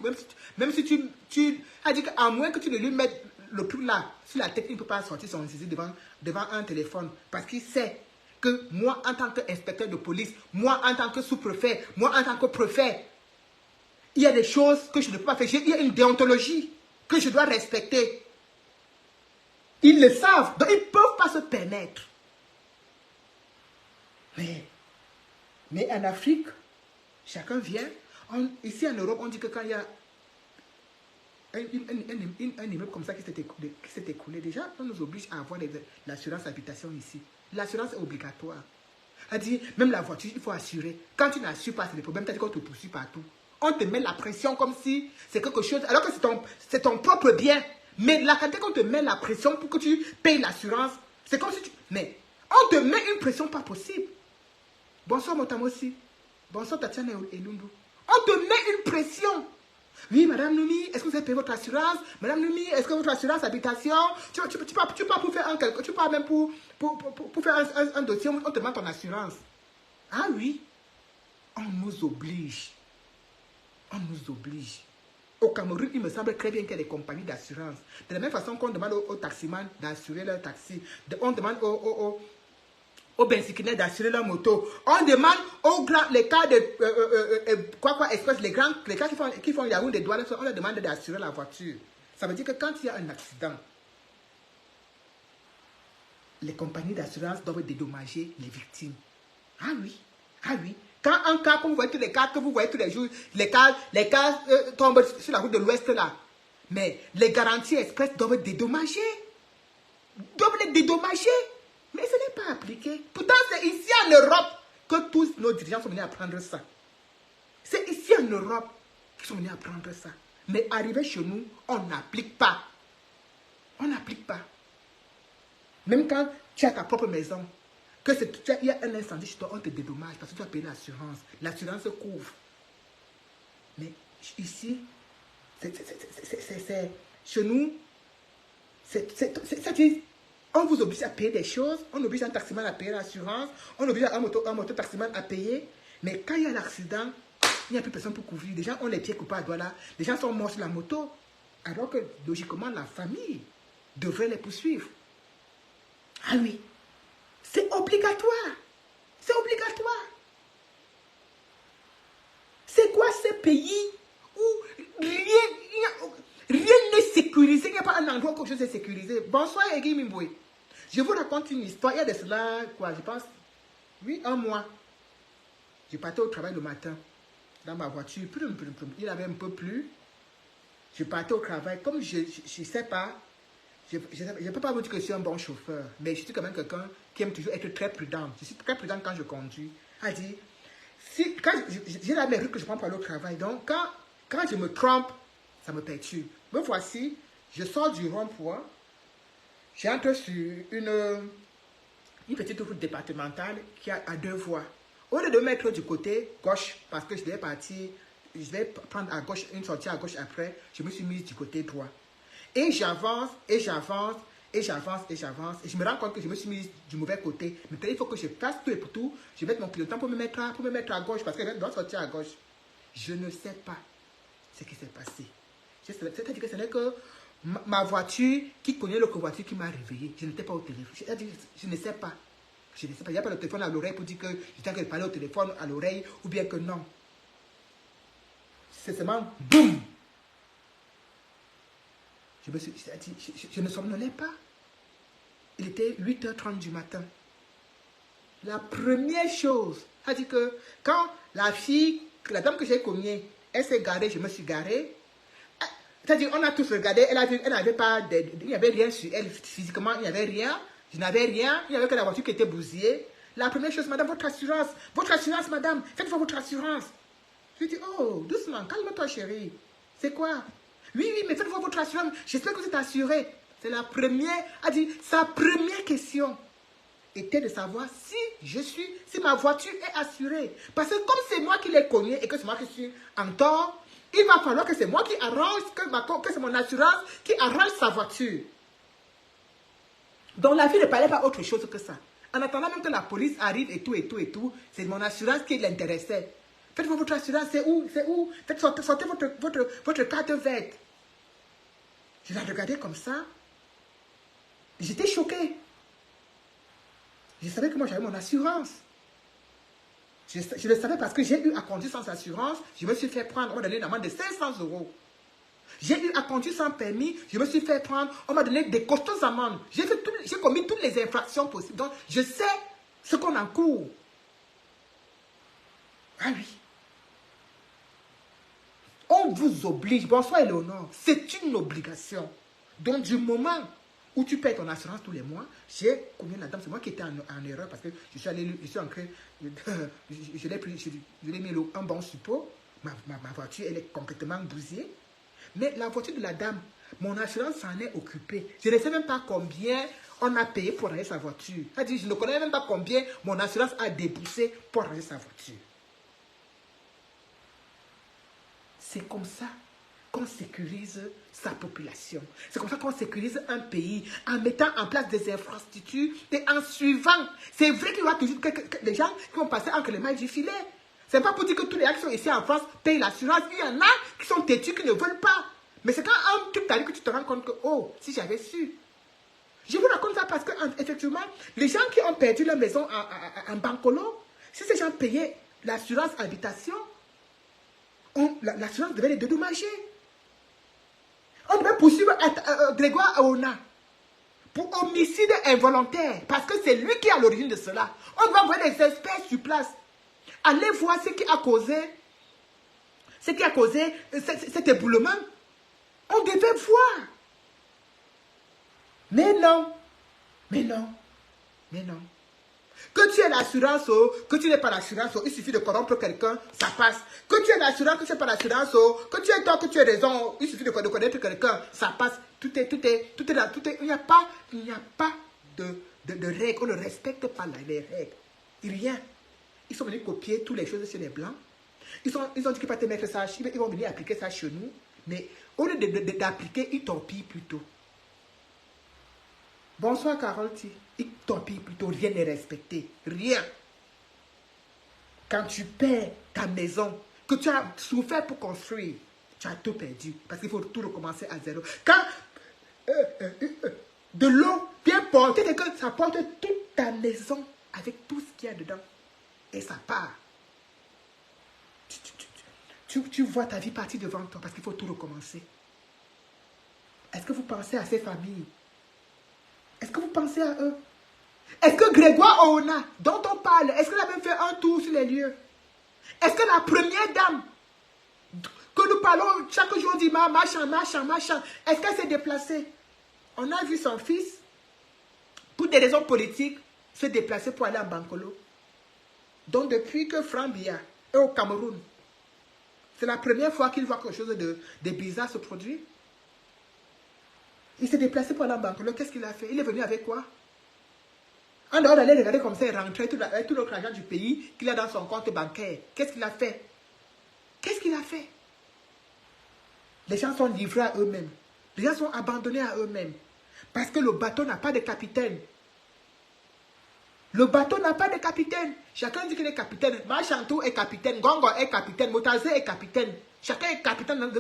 tu as dit qu'à moins que tu ne lui mettes le truc là sur la tête, il ne peut pas sortir son zizi devant un téléphone. Parce qu'il sait que moi, en tant qu'inspecteur de police, moi, en tant que sous-préfet, moi, en tant que préfet, il y a des choses que je ne peux pas faire. Il y a une déontologie que je dois respecter. Ils le savent, donc ils ne peuvent pas se permettre. Mais en Afrique, chacun vient. Ici en Europe, on dit que quand il y a un immeuble comme ça qui s'est écoulé, déjà, on nous oblige à avoir l'assurance habitation ici. L'assurance est obligatoire. Elle dit, même la voiture, il faut assurer. Quand tu n'assures pas, c'est des problèmes, peut-être qu'on te poursuit partout. On te met la pression comme si c'est quelque chose, alors que c'est ton propre bien. Mais la quantité qu'on te met la pression pour que tu payes l'assurance, c'est comme si tu... Mais on te met une pression pas possible. Bonsoir Motamosi. Bonsoir Tatiana et Lundu. On te met une pression. Oui, Madame Noumi, est-ce que vous avez payé votre assurance? Madame Noumi, est-ce que votre assurance habitation? Tu pars pour faire tu pars même pour faire un dossier, on te demande ton assurance. Ah oui, on nous oblige. On nous oblige. Au Cameroun, il me semble très bien qu'il y a des compagnies d'assurance. De la même façon qu'on demande aux taximans d'assurer leur taxi, on demande aux benzikinais d'assurer leur moto. On demande les cas de express, les cas qui font la route des douanes, on leur demande d'assurer la voiture. Ça veut dire que quand il y a un accident, les compagnies d'assurance doivent dédommager les victimes. Ah oui, ah oui. Quand un cas, comme vous voyez tous les cas que vous voyez tous les jours, les cas tombent sur la route de l'Ouest là. Mais les garanties express doivent dédommager. Doivent les dédommager. Mais ce n'est pas appliqué. Pourtant, c'est ici en Europe que tous nos dirigeants sont venus apprendre ça. C'est ici en Europe qu'ils sont venus apprendre ça. Mais arrivé chez nous, on n'applique pas. On n'applique pas. Même quand tu as ta propre maison, il y a un incendie chez toi, on te dédommage parce que tu as payé l'assurance. L'assurance couvre. Mais ici, chez nous, c'est-à-dire, on vous oblige à payer des choses, on oblige un taximan à payer l'assurance, on oblige un moto-taximan à payer. Mais quand il y a l'accident, il n'y a plus personne pour couvrir. Les gens ont les pieds coupés à doigts là. Les gens sont morts sur la moto. Alors que, logiquement, la famille devrait les poursuivre. Ah oui. C'est obligatoire. C'est obligatoire. C'est quoi ce pays où rien n'est sécurisé? Il n'y a pas un endroit où quelque chose est sécurisé. Bonsoir, Egui Mimboui. Je vous raconte une histoire. Il y a de cela, quoi, je pense, oui, un mois. Je partais au travail le matin, dans ma voiture. Il avait un peu plu. Je partais au travail. Comme je ne sais pas, je ne peux pas vous dire que je suis un bon chauffeur, mais je suis quand même quelqu'un qui aime toujours être très prudent. Je suis très prudent quand je conduis. C'est-à-dire, j'ai la même route que je prends pour aller au travail. Donc, quand je me trompe, ça me perturbe. Me voici, je sors du rond-point, j'entre sur une petite route départementale qui a à 2 voies. Au lieu de me mettre du côté gauche, parce que je vais partir, je vais prendre à gauche, une sortie à gauche après, je me suis mise du côté droit. Et j'avance, et j'avance, et j'avance, et j'avance. Et je me rends compte que je me suis mise du mauvais côté. Maintenant, il faut que je fasse tout et pour tout. Je mette mon clignotant pour me mettre à gauche, parce que je dois sortir à gauche. Je ne sais pas ce qui s'est passé. C'est-à-dire que ce n'est que ma voiture qui connaît l'autre voiture qui m'a réveillé. Je n'étais pas au téléphone. C'est-à-dire, je ne sais pas. Je ne sais pas. Il n'y a pas le téléphone à l'oreille pour dire que j'étais en train de parler au téléphone à l'oreille, ou bien que non. C'est seulement boum. Je ne somnolais pas. Il était 8h30 du matin. La première chose, c'est-à-dire que quand la dame que j'ai cognée, elle s'est garée, je me suis garée. C'est-à-dire, on a tous regardé, elle n'avait pas, il n'y avait rien sur elle physiquement, il n'y avait rien. Je n'avais rien, il n'y avait que la voiture qui était bousillée. La première chose, madame, votre assurance, madame, faites-vous votre assurance. Je dis, oh, doucement, calme-toi, chérie. C'est quoi? Oui, mais faites-vous votre assurance. J'espère que vous êtes assuré. C'est la première, sa première question était de savoir si ma voiture est assurée. Parce que comme c'est moi qui l'ai cogné et que c'est moi qui suis en tort, il va falloir que c'est moi qui arrange, que c'est mon assurance qui arrange sa voiture. Donc la fille ne parlait pas autre chose que ça. En attendant même que la police arrive et tout, c'est mon assurance qui l'intéressait. Faites-vous votre assurance, c'est où? Sortez votre carte verte. Je la regardais comme ça. J'étais choquée. Je savais que moi j'avais mon assurance. Je le savais parce que j'ai eu à conduire sans assurance. Je me suis fait prendre. On m'a donné une amende de 500 €. J'ai eu à conduire sans permis. Je me suis fait prendre. On m'a donné des costauds amendes. J'ai commis toutes les infractions possibles. Donc je sais ce qu'on encourt. Ah oui. On vous oblige. Bonsoir Éléonore. C'est une obligation. Donc du moment où tu payes ton assurance tous les mois, j'ai connu la dame, c'est moi qui étais en erreur parce que je suis entré, je l'ai mis un bon suppôt. ma voiture, elle est complètement bousillée. Mais la voiture de la dame, mon assurance s'en est occupée. Je ne sais même pas combien on a payé pour ranger sa voiture. Elle dit, je ne connais même pas combien mon assurance a déboursé pour ranger sa voiture. C'est comme ça qu'on sécurise sa population. C'est comme ça qu'on sécurise un pays, en mettant en place des infrastructures et en suivant. C'est vrai qu'il y aura toujours des gens qui vont passer entre les mailles du filet. C'est pas pour dire que tous les gens qui sont ici en France payent l'assurance. Il y en a qui sont têtus, qui ne veulent pas. Mais c'est quand un truc t'arrive que tu te rends compte que, oh, si j'avais su. Je vous raconte ça parce que, effectivement, les gens qui ont perdu leur maison en Bankolo, si ces gens payaient l'assurance habitation, l'assurance devait les dédommager. On devait poursuivre Grégoire Aona pour homicide involontaire parce que c'est lui qui est à l'origine de cela. On doit envoyer des experts sur place. Allez voir ce qui a causé cet éboulement. On devait voir. Mais non. Que tu aies l'assurance, que tu n'aies pas l'assurance, il suffit de corrompre quelqu'un, ça passe. Que tu aies l'assurance, que tu n'aies pas l'assurance, que tu aies tort, que tu aies raison, il suffit de connaître quelqu'un, ça passe. Tout est là. Il n'y a pas de règles. On ne respecte pas les règles. Rien. Ils sont venus copier toutes les choses chez les Blancs. Ils ont dit qu'ils ne vont pas te mettre ça, ils vont venir appliquer ça chez nous. Mais au lieu d'appliquer, ils torpillent plutôt. Bonsoir Carole T. Ils torpillent plutôt, rien n'est respecté. Rien. Quand tu perds ta maison, que tu as souffert pour construire, tu as tout perdu. Parce qu'il faut tout recommencer à zéro. Quand de l'eau vient porter quelqu'un, ça porte toute ta maison avec tout ce qu'il y a dedans. Et ça part. Tu vois ta vie partir devant toi parce qu'il faut tout recommencer. Est-ce que vous pensez à ces familles? Est-ce que vous pensez à eux? Est-ce que Grégoire Aona, dont on parle, est-ce qu'elle a même fait un tour sur les lieux? Est-ce que la première dame, que nous parlons chaque jour, dit machin, est-ce qu'elle s'est déplacée? On a vu son fils, pour des raisons politiques, se déplacer pour aller à Bankolo. Donc depuis que Franck Biya est au Cameroun, c'est la première fois qu'il voit quelque chose de bizarre se produire. Il s'est déplacé pour aller à Bankolo. Qu'est-ce qu'il a fait? Il est venu avec quoi? En dehors d'aller regarder comme ça et rentrer tout l'autre argent du pays qu'il a dans son compte bancaire. Qu'est-ce qu'il a fait? Qu'est-ce qu'il a fait? Les gens sont livrés à eux-mêmes. Les gens sont abandonnés à eux-mêmes. Parce que le bateau n'a pas de capitaine. Le bateau n'a pas de capitaine. Chacun dit qu'il est capitaine. Machantou est capitaine. Gongo est capitaine. Motazé est capitaine. Chacun est capitaine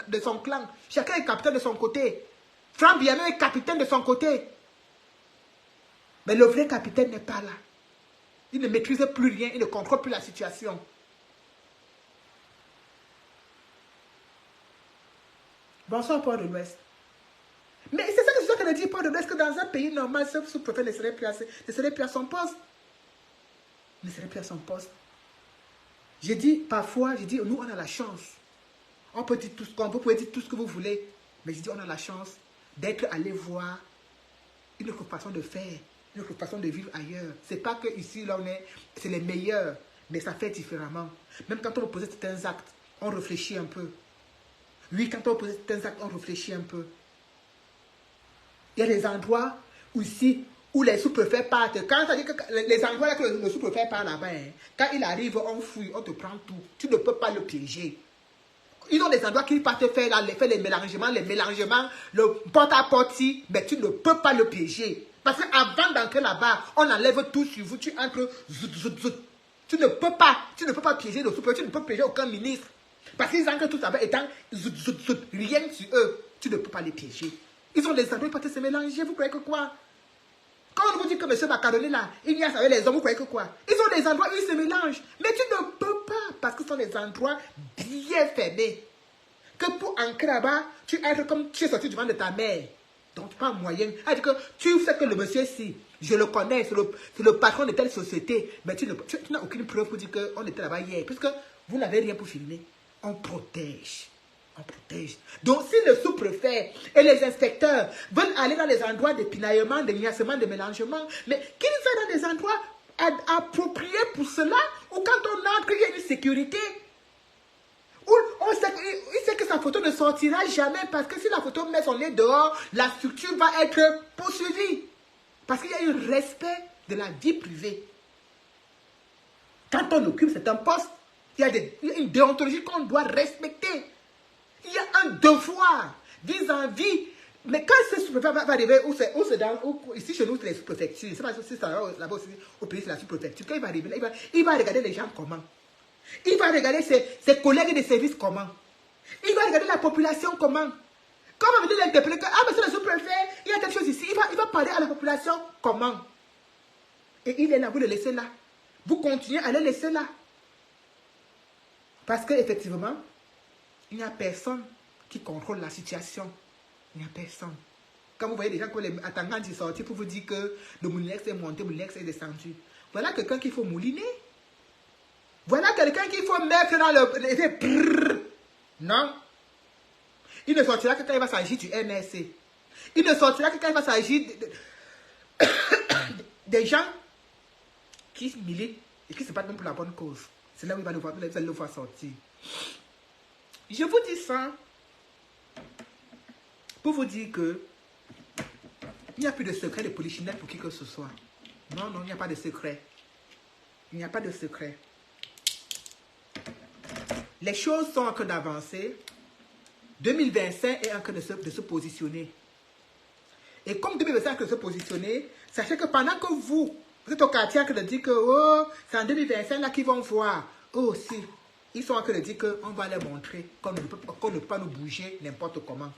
de son clan. Chacun est capitaine de son côté. Franck Biya est capitaine de son côté. Mais le vrai capitaine n'est pas là. Il ne maîtrise plus rien. Il ne contrôle plus la situation. Bonsoir, Port de l'Ouest. Mais c'est ça que dit Port de l'Ouest, que dans un pays normal, ce sous-préfet ne serait plus à son poste. Ne serait plus à son poste. J'ai dit, parfois, nous, on a la chance. On peut dire tout ce qu'on veut, vous pouvez dire tout ce que vous voulez. Mais j'ai dit, on a la chance d'être allé voir une autre façon de faire, une autre façon de vivre ailleurs. C'est pas que ici, là, c'est les meilleurs, mais ça fait différemment. Même quand on pose certains actes, on réfléchit un peu. Oui, quand on pose certains actes, on réfléchit un peu. Il y a des endroits ici où les sous-préfets partent. Quand ça dit que les endroits là que le sous-préfet part là-bas, hein, quand il arrive, on fouille, on te prend tout. Tu ne peux pas le piéger. Ils ont des endroits qu'ils partent faire là, les mélangements, le porte-à-porte, mais tu ne peux pas le piéger. Parce qu'avant d'entrer là-bas, on enlève tout sur vous, tu entres, tu ne peux pas piéger le sous-préfet, tu ne peux piéger aucun ministre. Parce qu'ils entrent tout là-bas étant rien sur eux, tu ne peux pas les piéger. Ils ont des endroits où ils peuvent se mélanger, vous croyez que quoi? Quand on vous dit que M. Macaroni là, il y a avec les hommes, vous croyez que quoi? Ils ont des endroits où ils se mélangent. Mais tu ne peux pas, parce que ce sont des endroits bien fermés. Que pour entrer là-bas, tu entres comme tu es sorti du ventre de ta mère. Donc pas moyen. C'est-à-dire que tu sais que le monsieur ici, je le connais, c'est le patron de telle société. Mais tu n'as aucune preuve pour dire qu'on était là-bas hier. Puisque vous n'avez rien pour filmer. On protège. On protège. Donc, si le sous-préfet et les inspecteurs veulent aller dans les endroits de pinaillement, de niassement, de mélangement, mais qu'ils aillent dans des endroits appropriés pour cela, ou quand on entre, il y a une sécurité. photo ne sortira jamais parce que si la photo met son nez dehors, la structure va être poursuivie. Parce qu'il y a un respect de la vie privée. Quand on occupe certains postes, il y a une déontologie qu'on doit respecter. Il y a un devoir vis-à-vis. Mais quand ce sous-préfet va arriver, ici chez nous, c'est les sous-préfectures, je ne sais pas si ça là-bas aussi, au pays, c'est la sous-préfecture. Quand il va arriver, il va regarder les gens comment. Il va regarder ses collègues de service comment. Il va regarder la population comment. Quand on va venir l'interpeller, mais c'est le sous-préfet, il y a quelque chose ici, il va parler à la population comment. Et il est là, vous le laissez là. Vous continuez à le laisser là. Parce qu'effectivement, il n'y a personne qui contrôle la situation. Il n'y a personne. Quand vous voyez des gens comme les Atangans qui sortent pour vous dire que le Moulinex est monté, le Moulinex est descendu. Voilà quelqu'un qu'il faut mouliner. Voilà quelqu'un qu'il faut mettre dans le... Non. Il ne sortira que quand il va s'agir du MRC. Il ne sortira que quand il va s'agir des gens qui militent et qui se battent même pour la bonne cause. C'est là où il va le voir sortir. Je vous dis ça pour vous dire que il n'y a plus de secret de polichinelle pour qui que ce soit. Non, non, il n'y a pas de secret. Il n'y a pas de secret. Les choses sont en train d'avancer. 2025 est en train de se positionner. Et comme 2025 est en train de se positionner, sachez que pendant que vous êtes au quartier en train de dire que oh, c'est en 2025 là qu'ils vont voir. Oh, si. Ils sont en train de dire qu'on va leur montrer qu'on ne peut pas nous bouger n'importe comment.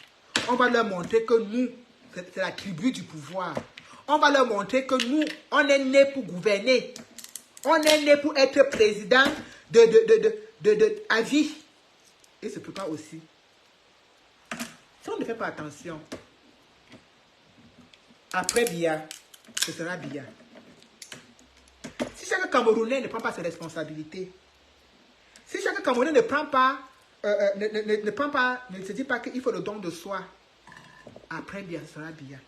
On va leur montrer que nous, c'est la tribu du pouvoir. On va leur montrer que nous, on est nés pour gouverner. On est nés pour être président à vie. Et c'est pourquoi aussi, si on ne fait pas attention, après Biya, ce sera Biya. Si chaque Camerounais ne prend pas ses responsabilités, si chaque Camerounais ne prend pas, ne se dit pas qu'il faut le don de soi, après Biya, ce sera Biya.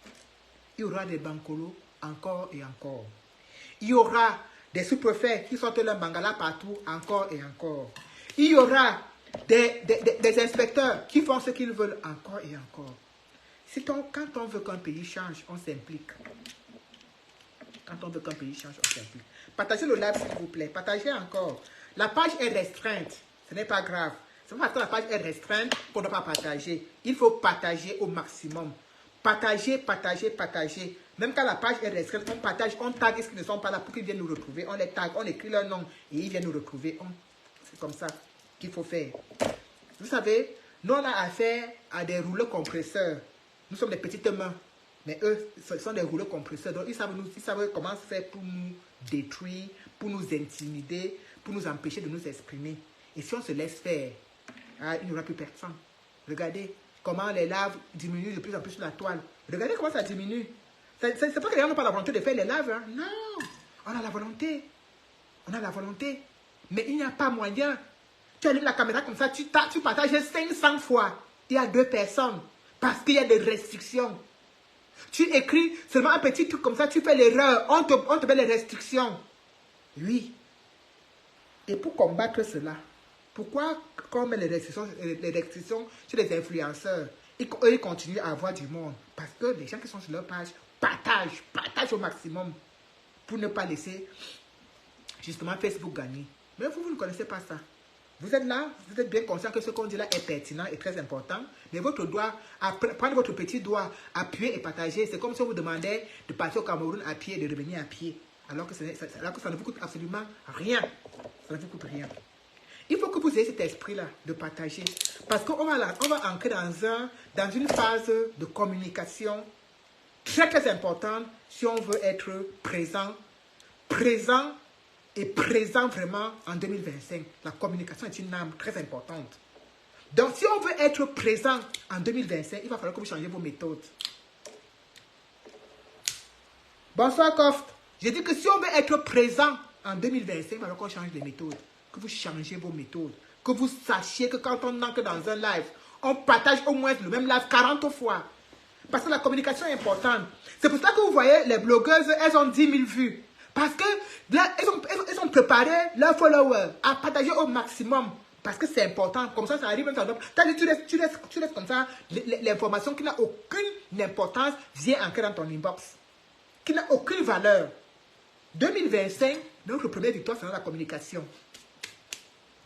Il y aura des bancolos encore et encore. Il y aura des sous-préfets qui sortent leur bangala partout encore et encore. Il y aura des inspecteurs qui font ce qu'ils veulent encore et encore. Quand on veut qu'un pays change, on s'implique. Quand on veut qu'un pays change, on s'implique. Partagez le live s'il vous plaît. Partagez encore. La page est restreinte. Ce n'est pas grave. C'est parce que la page est restreinte qu'on ne doit pas partager. Il faut partager au maximum. Partager, partager, partager. Même quand la page est restreinte, on partage, on tag ceux qui ne sont pas là pour qu'ils viennent nous retrouver. On les tag, on écrit leur nom et ils viennent nous retrouver. C'est comme ça qu'il faut faire. Vous savez, nous on a affaire à des rouleaux compresseurs. Nous sommes des petites mains. Mais eux, ce sont des rouleaux compresseurs. Donc ils savent comment faire pour nous détruire, pour nous intimider, pour nous empêcher de nous exprimer. Et si on se laisse faire, il n'y aura plus personne. Regardez comment les laves diminuent de plus en plus sur la toile. Regardez comment ça diminue. C'est pas que les gens n'ont pas la volonté de faire les laves. Hein. Non, on a la volonté. On a la volonté. Mais il n'y a pas moyen. Tu allumes la caméra comme ça, tu partages 500 fois. Il y a 2 personnes. Parce qu'il y a des restrictions. Tu écris seulement un petit truc comme ça, tu fais l'erreur. On te met les restrictions. Oui. Et pour combattre cela, pourquoi quand on met les restrictions sur les influenceurs, ils continuent à avoir du monde? Parce que les gens qui sont sur leur page partagent au maximum pour ne pas laisser justement Facebook gagner. Mais vous ne connaissez pas ça. Vous êtes là, vous êtes bien conscient que ce qu'on dit là est pertinent et très important. Mais votre doigt, prendre votre petit doigt, appuyer et partager, c'est comme si on vous demandait de partir au Cameroun à pied et de revenir à pied. Alors que ça ne vous coûte absolument rien. Ça ne vous coûte rien. Il faut que vous ayez cet esprit-là de partager. Parce qu'on va entrer dans une phase de communication très très importante si on veut être présent vraiment en 2025. La communication est une arme très importante. Donc si on veut être présent en 2025, il va falloir que vous changiez vos méthodes. Bonsoir Koft. J'ai dit que si on veut être présent en 2025, il va falloir qu'on change les méthodes. Que vous changez vos méthodes. Que vous sachiez que quand on entre dans un live, on partage au moins le même live 40 fois. Parce que la communication est importante. C'est pour ça que vous voyez, les blogueuses, elles ont 10 000 vues. Parce que là, elles ont préparé leurs followers à partager au maximum Parce que c'est important. Comme ça arrive, tu laisses comme ça, l'information qui n'a aucune importance vient entrer dans ton inbox. Qui n'a aucune valeur. 2025, notre première victoire sera la communication.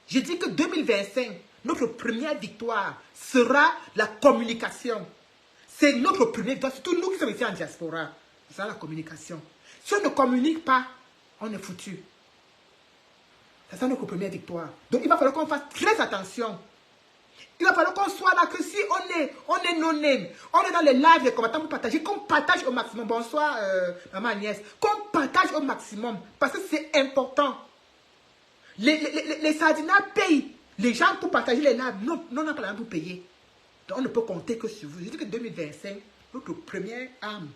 Je dis que 2025, notre première victoire sera la communication. C'est notre première victoire, surtout nous qui sommes ici en diaspora. C'est la communication. Si on ne communique pas, on est foutu. C'est notre première victoire. Donc il va falloir qu'on fasse très attention. Il va falloir qu'on soit là, que si on est non-name, on est dans les lives, les combattants pour partager, qu'on partage au maximum. Bonsoir, maman Agnès. Qu'on partage au maximum. Parce que c'est important. Les Sardinats payent les gens pour partager les lives. Non, on n'a pas l'argent pour payer. Donc on ne peut compter que sur vous. Je dis que 2025, notre première arme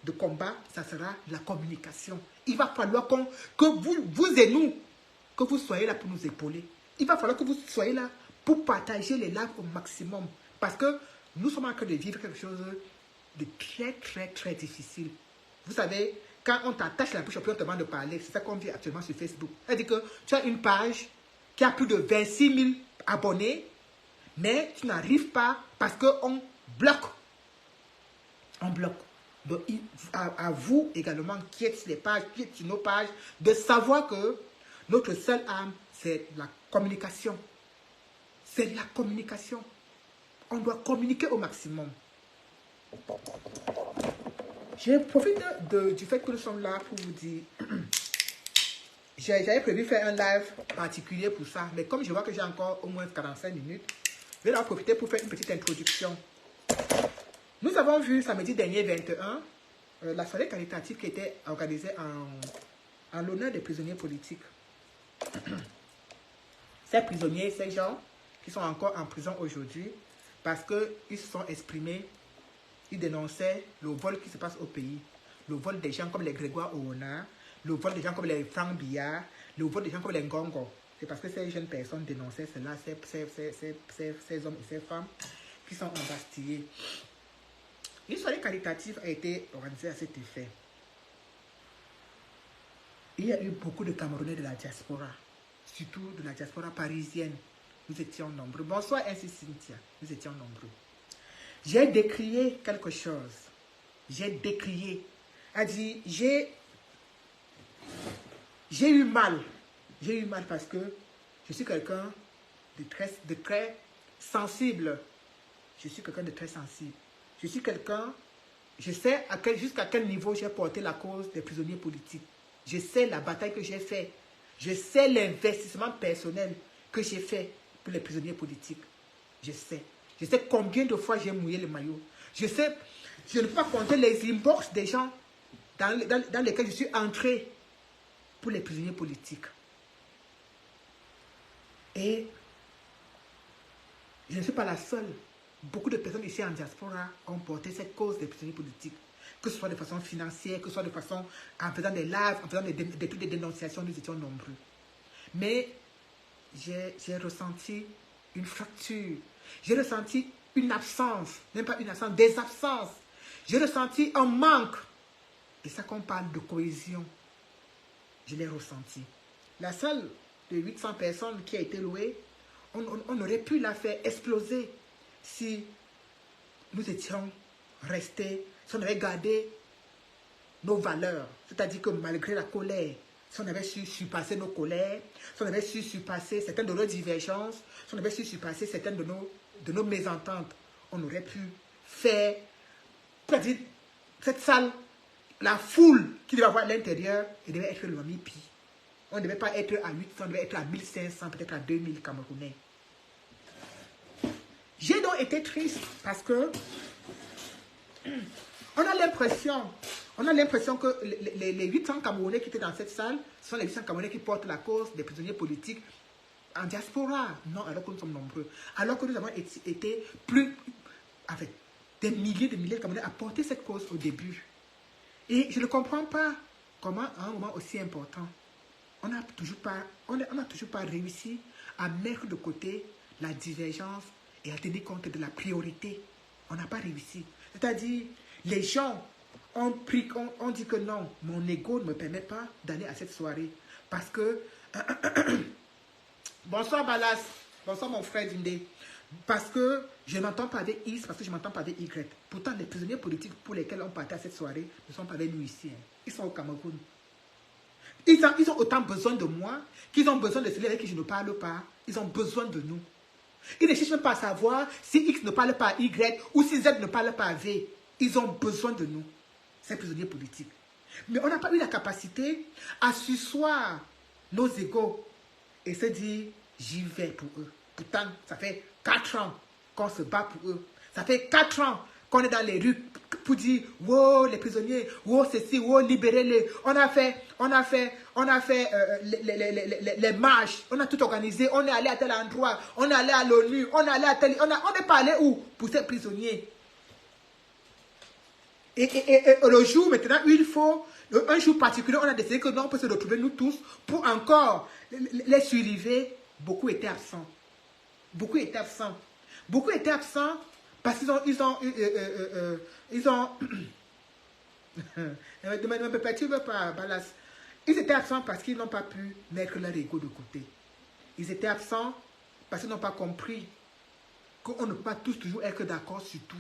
de combat, ça sera la communication. Il va falloir que vous et nous, que vous soyez là pour nous épauler. Il va falloir que vous soyez là pour partager les lives au maximum. Parce que nous sommes en train de vivre quelque chose de très, très, très difficile. Vous savez, quand on t'attache la bouche, on te demande de parler. C'est ça qu'on vit actuellement sur Facebook. C'est-à-dire que tu as une page qui a plus de 26 000 abonnés, mais tu n'arrives pas parce qu'on bloque. On bloque. Donc, à vous également, qui êtes sur les pages, qui êtes sur nos pages, de savoir que notre seule arme, c'est la communication. C'est la communication. On doit communiquer au maximum. Je profite du fait que nous sommes là pour vous dire... J'avais prévu faire un live particulier pour ça, mais comme je vois que j'ai encore au moins 45 minutes, je vais en profiter pour faire une petite introduction. Nous avons vu samedi dernier 21, la soirée caritative qui était organisée en l'honneur des prisonniers politiques. Ces prisonniers, ces gens qui sont encore en prison aujourd'hui, parce qu'ils se sont exprimés, ils dénonçaient le vol qui se passe au pays, le vol des gens comme les Grégoire Oona, le vol des gens comme les Franck Billard, le vol des gens comme les Ngongo. C'est parce que ces jeunes personnes dénonçaient cela, ces hommes et ces femmes qui sont embastillés. Une soirée caritative a été organisée à cet effet. Il y a eu beaucoup de Camerounais de la diaspora, surtout de la diaspora parisienne. Nous étions nombreux. Bonsoir, ainsi Cynthia. Nous étions nombreux. J'ai décrié quelque chose. J'ai décrié. J'ai eu mal. J'ai eu mal parce que je suis quelqu'un de très sensible. Je suis quelqu'un de très sensible. Je suis quelqu'un, je sais jusqu'à quel niveau j'ai porté la cause des prisonniers politiques. Je sais la bataille que j'ai faite. Je sais l'investissement personnel que j'ai fait pour les prisonniers politiques. Je sais. Je sais combien de fois j'ai mouillé le maillot. Je sais, je ne peux pas compter les inbox des gens dans lesquels je suis entré pour les prisonniers politiques. Et je ne suis pas la seule. Beaucoup de personnes ici en diaspora ont porté cette cause des prisonniers politiques. Que ce soit de façon financière, que ce soit de façon en faisant des lives, en faisant des dénonciations, nous étions nombreux. Mais j'ai ressenti une fracture. J'ai ressenti une absence, même pas une absence, des absences. J'ai ressenti un manque. Et ça qu'on parle de cohésion, je l'ai ressenti. La salle de 800 personnes qui a été louée, on aurait pu la faire exploser si nous étions restés, si on avait gardé nos valeurs. C'est-à-dire que malgré la colère, si on avait su surpasser nos colères, si on avait su surpasser certaines de nos divergences, si on avait su surpasser certaines de nos mésententes, on aurait pu faire, c'est-à-dire cette salle, la foule qui devait avoir à l'intérieur, elle devait être le Mamipi. On ne devait pas être à 800, on devait être à 1500, peut-être à 2000 Camerounais. J'ai donc été triste parce que on a l'impression que les 800 Camerounais qui étaient dans cette salle sont les 800 Camerounais qui portent la cause des prisonniers politiques en diaspora. Non, alors que nous sommes nombreux. Alors que nous avons été plus, avec des milliers de Camerounais à porter cette cause au début. Et je ne comprends pas comment, à un moment aussi important, on n'a toujours pas réussi à mettre de côté la divergence et à tenir compte de la priorité. On n'a pas réussi. C'est-à-dire, les gens ont dit que non, mon ego ne me permet pas d'aller à cette soirée. Parce que Bonsoir Balas. Bonsoir mon frère Dindé. Parce que je n'entends pas avec X, parce que je m'entends pas avec Y. Pourtant, les prisonniers politiques pour lesquels on partait à cette soirée ne sont pas avec nous ici. Hein. Ils sont au Cameroun. Ils ont autant besoin de moi qu'ils ont besoin de celui avec qui je ne parle pas. Ils ont besoin de nous. Ils ne cherchent même pas à savoir si X ne parle pas à Y ou si Z ne parle pas à V. Ils ont besoin de nous, ces prisonniers politiques. Mais on n'a pas eu la capacité à sursoir nos égaux et se dire, j'y vais pour eux. Pourtant, ça fait 4 ans qu'on se bat pour eux. Ça fait 4 ans qu'on est dans les rues pour dire, wow, les prisonniers, wow, ceci, wow, libérez-les. On a fait les marches, on a tout organisé, on est allé à tel endroit, on est allé à l'ONU, on est allé à tel, on est pas allé où pour ces prisonniers. Et le jour maintenant, il faut, un jour particulier, on a décidé que non, on peut se retrouver nous tous pour encore les survivre. Beaucoup étaient absents. Beaucoup étaient absents. Beaucoup étaient absents parce qu'ils ont ne me perturbe pas, Balas. Ils étaient absents parce qu'ils n'ont pas pu mettre leur ego de côté. Ils étaient absents parce qu'ils n'ont pas compris qu'on ne peut pas tous toujours être d'accord sur tout.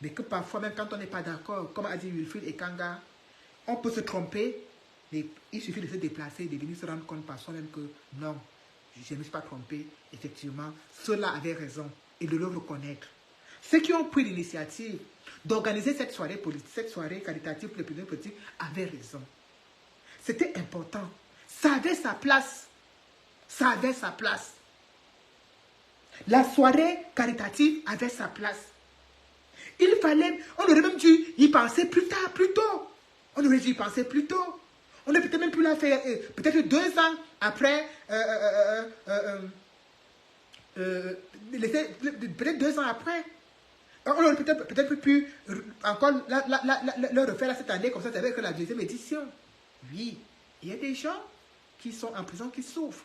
Mais que parfois, même quand on n'est pas d'accord, comme a dit Wilfried et Kanga, on peut se tromper, mais il suffit de se déplacer, de venir se rendre compte par soi-même que non, je ne me suis pas trompé. Effectivement, ceux-là avaient raison et de le reconnaître. Ceux qui ont pris l'initiative d'organiser cette soirée politique, cette soirée caritative pour les prisonniers politiques, avaient raison. C'était important. Ça avait sa place. Ça avait sa place. La soirée caritative avait sa place. Il fallait, on aurait même dû y penser plus tard, plus tôt. On aurait dû y penser plus tôt. On aurait peut-être même pu la faire, peut-être 2 ans après, peut-être 2 ans après. On aurait peut-être pu encore le refaire cette année, comme ça, avec la 2e édition. Oui, il y a des gens qui sont en prison qui souffrent.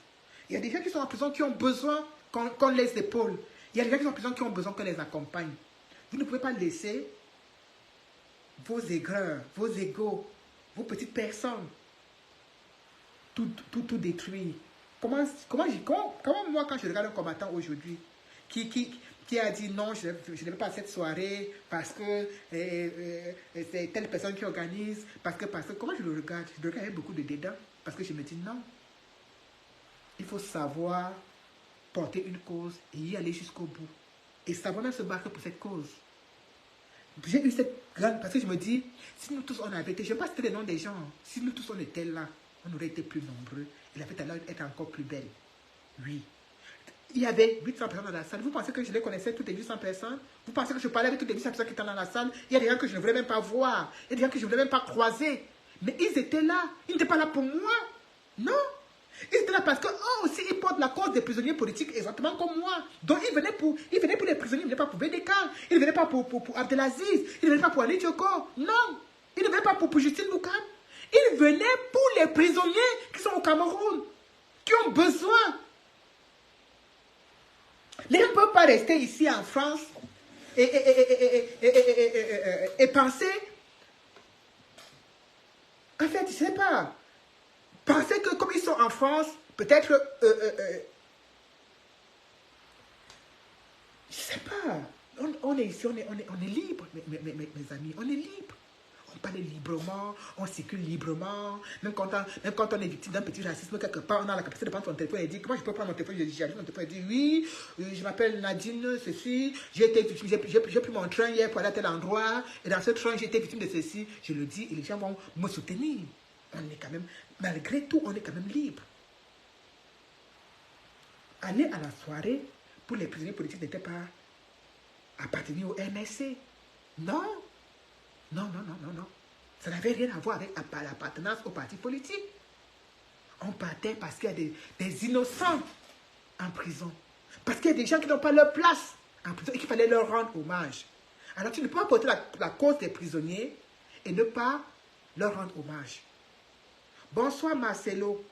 Il y a des gens qui sont en prison qui ont besoin qu'on les épaule. Il y a des gens qui sont en prison qui ont besoin qu'on les accompagne. Vous ne pouvez pas laisser vos aigreurs, vos égos, vos petites personnes tout détruire. Comment moi, quand je regarde un combattant aujourd'hui qui a dit non, je ne vais pas à cette soirée parce que c'est telle personne qui organise, parce que comment je le regarde? Je le regarde avec beaucoup de dédain parce que je me dis non. Il faut savoir porter une cause et y aller jusqu'au bout. Et savoir même se battre pour cette cause. J'ai eu cette grande... Parce que je me dis, si nous tous on avait été... Je ne vais pas citer les noms des gens. Si nous tous on était là, on aurait été plus nombreux. Et la fête allait être encore plus belle. Oui. Il y avait 800 personnes dans la salle. Vous pensez que je les connaissais toutes les 800 personnes? Vous pensez que je parlais avec toutes les 800 personnes qui étaient dans la salle? Il y a des gens que je ne voulais même pas voir. Il y a des gens que je ne voulais même pas croiser. Mais ils étaient là. Ils n'étaient pas là pour moi. Non. Ils étaient là parce que aussi ils portent la cause des prisonniers politiques exactement comme moi. Donc ils venaient pour les prisonniers, ils ne venaient pas pour Bédéka, ils ne venaient pas pour Abdelaziz, ils ne venaient pas pour Ali Tchoko. Non, ils ne venaient pas pour Justine Loukam. Ils venaient pour les prisonniers qui sont au Cameroun, qui ont besoin. Les gens ne peuvent pas rester ici en France et penser. En fait, je ne sais pas. Penser que comme ils sont en France, peut-être, je sais pas, on est ici, on est libre, mes amis, on est libre. On parle librement, on circule librement, même quand on est victime d'un petit racisme quelque part, on a la capacité de prendre son téléphone et dire, comment je peux prendre mon téléphone, j'allume mon téléphone et dire, oui, je m'appelle Nadine, ceci, j'ai pris mon train hier pour aller à tel endroit, et dans ce train, j'ai été victime de ceci, je le dis, et les gens vont me soutenir. On est quand même, malgré tout, on est quand même libre. Aller à la soirée pour les prisonniers politiques n'était pas appartenir au MSC. Non. Non. Ça n'avait rien à voir avec l'appartenance au parti politique. On partait parce qu'il y a des innocents en prison. Parce qu'il y a des gens qui n'ont pas leur place en prison et qu'il fallait leur rendre hommage. Alors tu ne peux pas porter la cause des prisonniers et ne pas leur rendre hommage. Bonsoir Marcelo.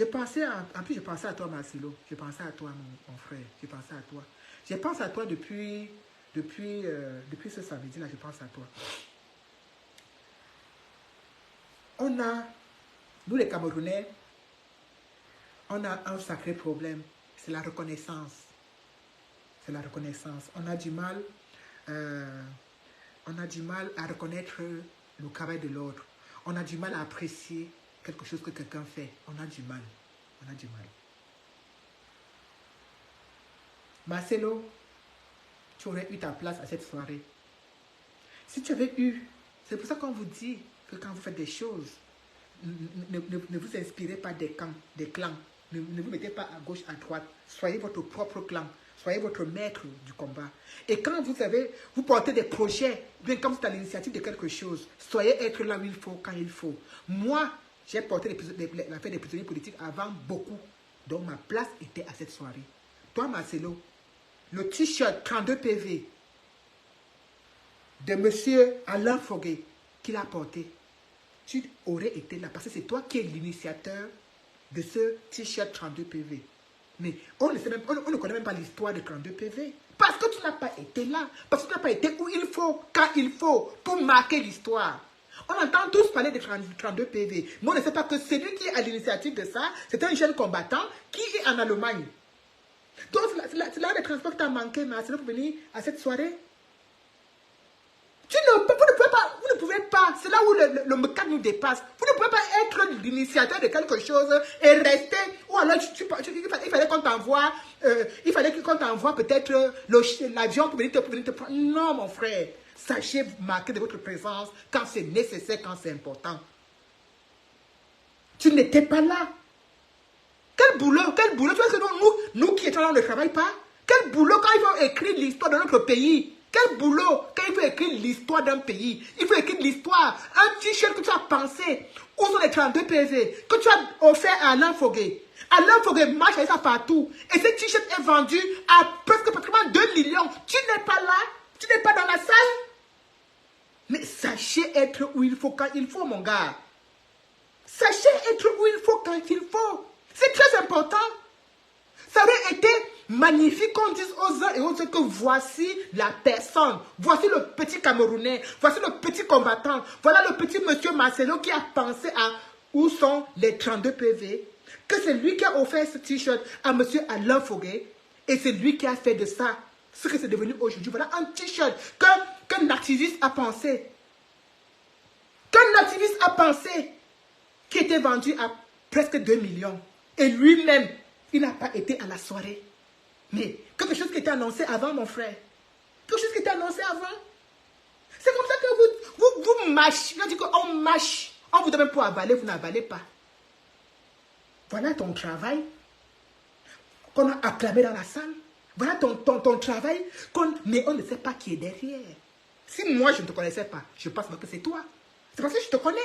En plus je pensais à toi Marcelo. Je pensais à toi mon frère. Je pensais à toi. Je pense à toi depuis ce samedi là, je pense à toi. Nous les Camerounais, On a un sacré problème, c'est la reconnaissance. C'est la reconnaissance. On a du mal à reconnaître le travail de l'autre. On a du mal à apprécier quelque chose que quelqu'un fait. On a du mal. On a du mal. Marcelo, tu aurais eu ta place à cette soirée. Si tu avais eu, c'est pour ça qu'on vous dit que quand vous faites des choses, ne vous inspirez pas des clans. Ne vous mettez pas à gauche, à droite. Soyez votre propre clan. Soyez votre maître du combat. Et quand vous portez des projets, bien comme c'est à l'initiative de quelque chose, soyez être là où il faut, quand il faut. Moi, j'ai porté l'affaire des prisonniers politiques avant beaucoup. Donc ma place était à cette soirée. Toi, Marcelo, le t-shirt 32 PV de M. Alain Foguet qu'il a porté, tu aurais été là parce que c'est toi qui es l'initiateur de ce t-shirt 32 PV. Mais on ne connaît même pas l'histoire de 32 PV. Parce que tu n'as pas été là. Parce que tu n'as pas été où il faut, quand il faut, pour marquer l'histoire. On entend tous parler de 32 PV. Mais on ne sait pas que celui qui est à l'initiative de ça, c'est un jeune combattant qui est en Allemagne. Donc, c'est là le transport que tu as manqué, Marcelo, pour venir à cette soirée. Vous ne pouvez pas, c'est là où le mécanisme nous dépasse. Vous ne pouvez pas être l'initiateur de quelque chose et rester, ou alors il fallait qu'on t'envoie, peut-être l'avion pour venir te prendre. Non, mon frère, sachez marquer de votre présence quand c'est nécessaire, quand c'est important. Tu n'étais pas là. Quel boulot, tu vois que nous qui étions là, on ne travaille pas. Quel boulot quand il faut écrire l'histoire de notre pays. Quel boulot quand il faut écrire l'histoire d'un pays. Il faut écrire l'histoire. Un t-shirt que tu as pensé. Où sont les 32 PV que tu as offert à Alain Foguet. Alain Foguet marche avec ça partout. Et ce t-shirt est vendu à presque pratiquement 2 millions. Tu n'es pas là. Tu n'es pas dans la salle. Mais sachez être où il faut quand il faut, mon gars. Sachez être où il faut quand il faut. C'est très important. Ça aurait été magnifique qu'on dise aux uns et aux autres que voici la personne, voici le petit Camerounais, voici le petit combattant, voilà le petit monsieur Marcelo qui a pensé à où sont les 32 PV, que c'est lui qui a offert ce t-shirt à monsieur Alain Foguet et c'est lui qui a fait de ça ce que c'est devenu aujourd'hui. Voilà un t-shirt qu'un activiste a pensé. Qu'un activiste a pensé qui était vendu à presque 2 millions. Et lui-même, il n'a pas été à la soirée. Mais quelque chose qui était annoncé avant, mon frère. Quelque chose qui était annoncé avant. C'est comme ça que vous mâchez. On dit qu'on mâche. On vous donne pour avaler, vous n'avalez pas. Voilà ton travail qu'on a acclamé dans la salle. Voilà ton travail. Mais on ne sait pas qui est derrière. Si moi, je ne te connaissais pas, je pense que c'est toi. C'est parce que je te connais.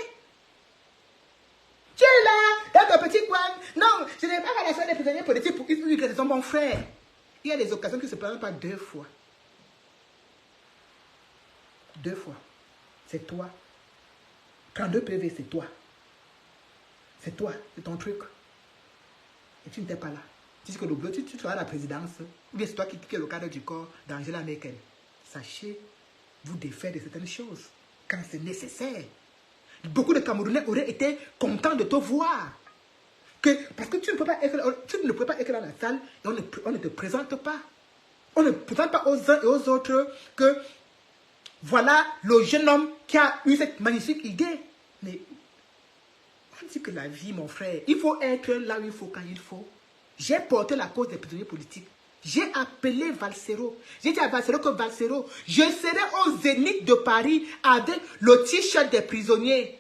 Tu es là, dans ton petit coin. Non, je n'ai pas à la soirée des prisonniers politiques pour une raison, mon frère. Il y a des occasions qui ne se présentent pas 2 fois. 2 fois. C'est toi. 32 PV, c'est toi. C'est toi, c'est ton truc. Et tu n'étais pas là. Tu dis que le bleu, tu seras à la présidence. Ou bien c'est toi qui es le cadre du corps d'Angela Merkel. Sachez vous défaire de certaines choses quand c'est nécessaire. Beaucoup de Camerounais auraient été contents de te voir. Parce que tu ne peux pas être dans la salle et on ne te présente pas. On ne présente pas aux uns et aux autres que voilà le jeune homme qui a eu cette magnifique idée. Mais on dit que la vie, mon frère, il faut être là où il faut, quand il faut. J'ai porté la cause des prisonniers politiques. J'ai appelé Valsero. J'ai dit à Valsero que Valsero, je serai au Zénith de Paris avec le t-shirt des prisonniers.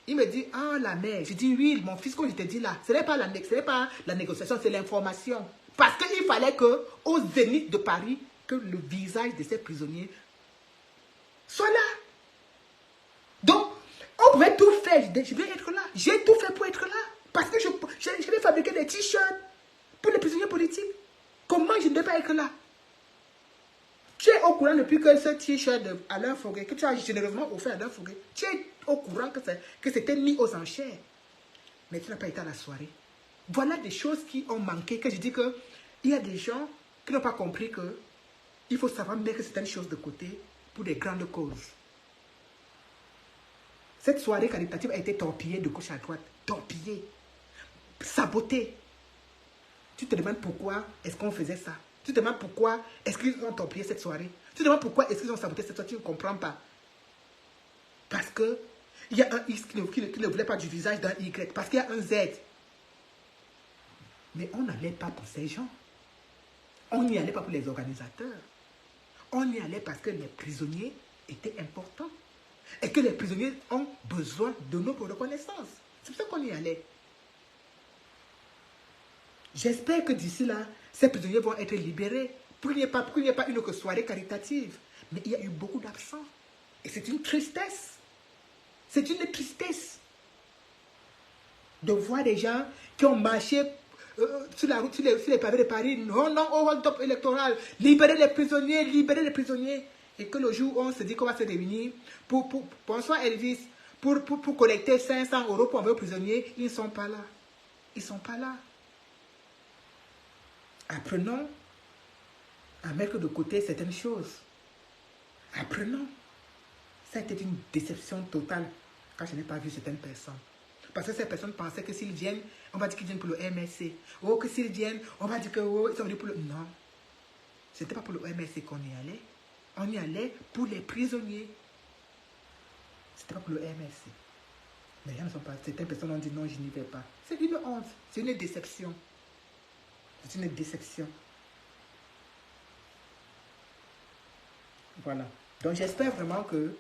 Il me dit, ah, la mère. Je dis, oui, mon fils, comme je te dis là, ce n'est pas la négociation, c'est l'information. Parce qu'il fallait qu'au Zénith de Paris, que le visage de ces prisonniers soit là. Donc, on pouvait tout faire. Je vais être là. J'ai tout fait pour être là. Parce que je vais fabriquer des t-shirts pour les prisonniers politiques. Comment je ne vais pas être là? Tu es au courant depuis que ce t-shirt d'Alain Foguet, que tu as généreusement offert à Alain Foguet, tu es au courant que c'était mis aux enchères. Mais tu n'as pas été à la soirée. Voilà des choses qui ont manqué, que je dis que il y a des gens qui n'ont pas compris que il faut savoir mettre certaines choses de côté pour des grandes causes. Cette soirée qualitative a été torpillée de gauche à droite. Torpillée. Sabotée. Tu te demandes pourquoi est-ce qu'on faisait ça. Tu te demandes pourquoi est-ce qu'ils ont torpillé cette soirée. Tu te demandes pourquoi est-ce qu'ils ont saboté cette soirée. Tu ne comprends pas. Parce que il y a un X qui ne voulait pas du visage d'un Y. Parce qu'il y a un Z. Mais on n'allait pas pour ces gens. On n'y allait pas pour les organisateurs. On y allait parce que les prisonniers étaient importants. Et que les prisonniers ont besoin de notre reconnaissance. C'est pour ça qu'on y allait. J'espère que d'ici là, ces prisonniers vont être libérés. Pour qu'il n'y ait pas une autre soirée caritative. Mais il y a eu beaucoup d'absents. Et c'est une tristesse. C'est une tristesse de voir des gens qui ont marché sur la route, sur les pavés de Paris. Non, non, au hold-up électoral. Libérer les prisonniers, libérer les prisonniers. Et que le jour où on se dit qu'on va se réunir bonsoir Elvis, pour collecter 500 € pour envoyer aux prisonniers, ils ne sont pas là. Ils ne sont pas là. Apprenons à mettre de côté certaines choses. Apprenons. Ça a été une déception totale quand je n'ai pas vu certaines personnes. Parce que ces personnes pensaient que s'ils viennent, on va dire qu'ils viennent pour le MSC. Ou que s'ils viennent, on va dire que ils sont venus pour le... Non. Ce n'était pas pour le MSC qu'on y allait. On y allait pour les prisonniers. Ce n'était pas pour le MSC. Mais les gens ne sont pas... Certaines personnes ont dit non, je n'y vais pas. C'est une honte. C'est une déception. C'est une déception. Voilà. Donc j'espère vraiment que...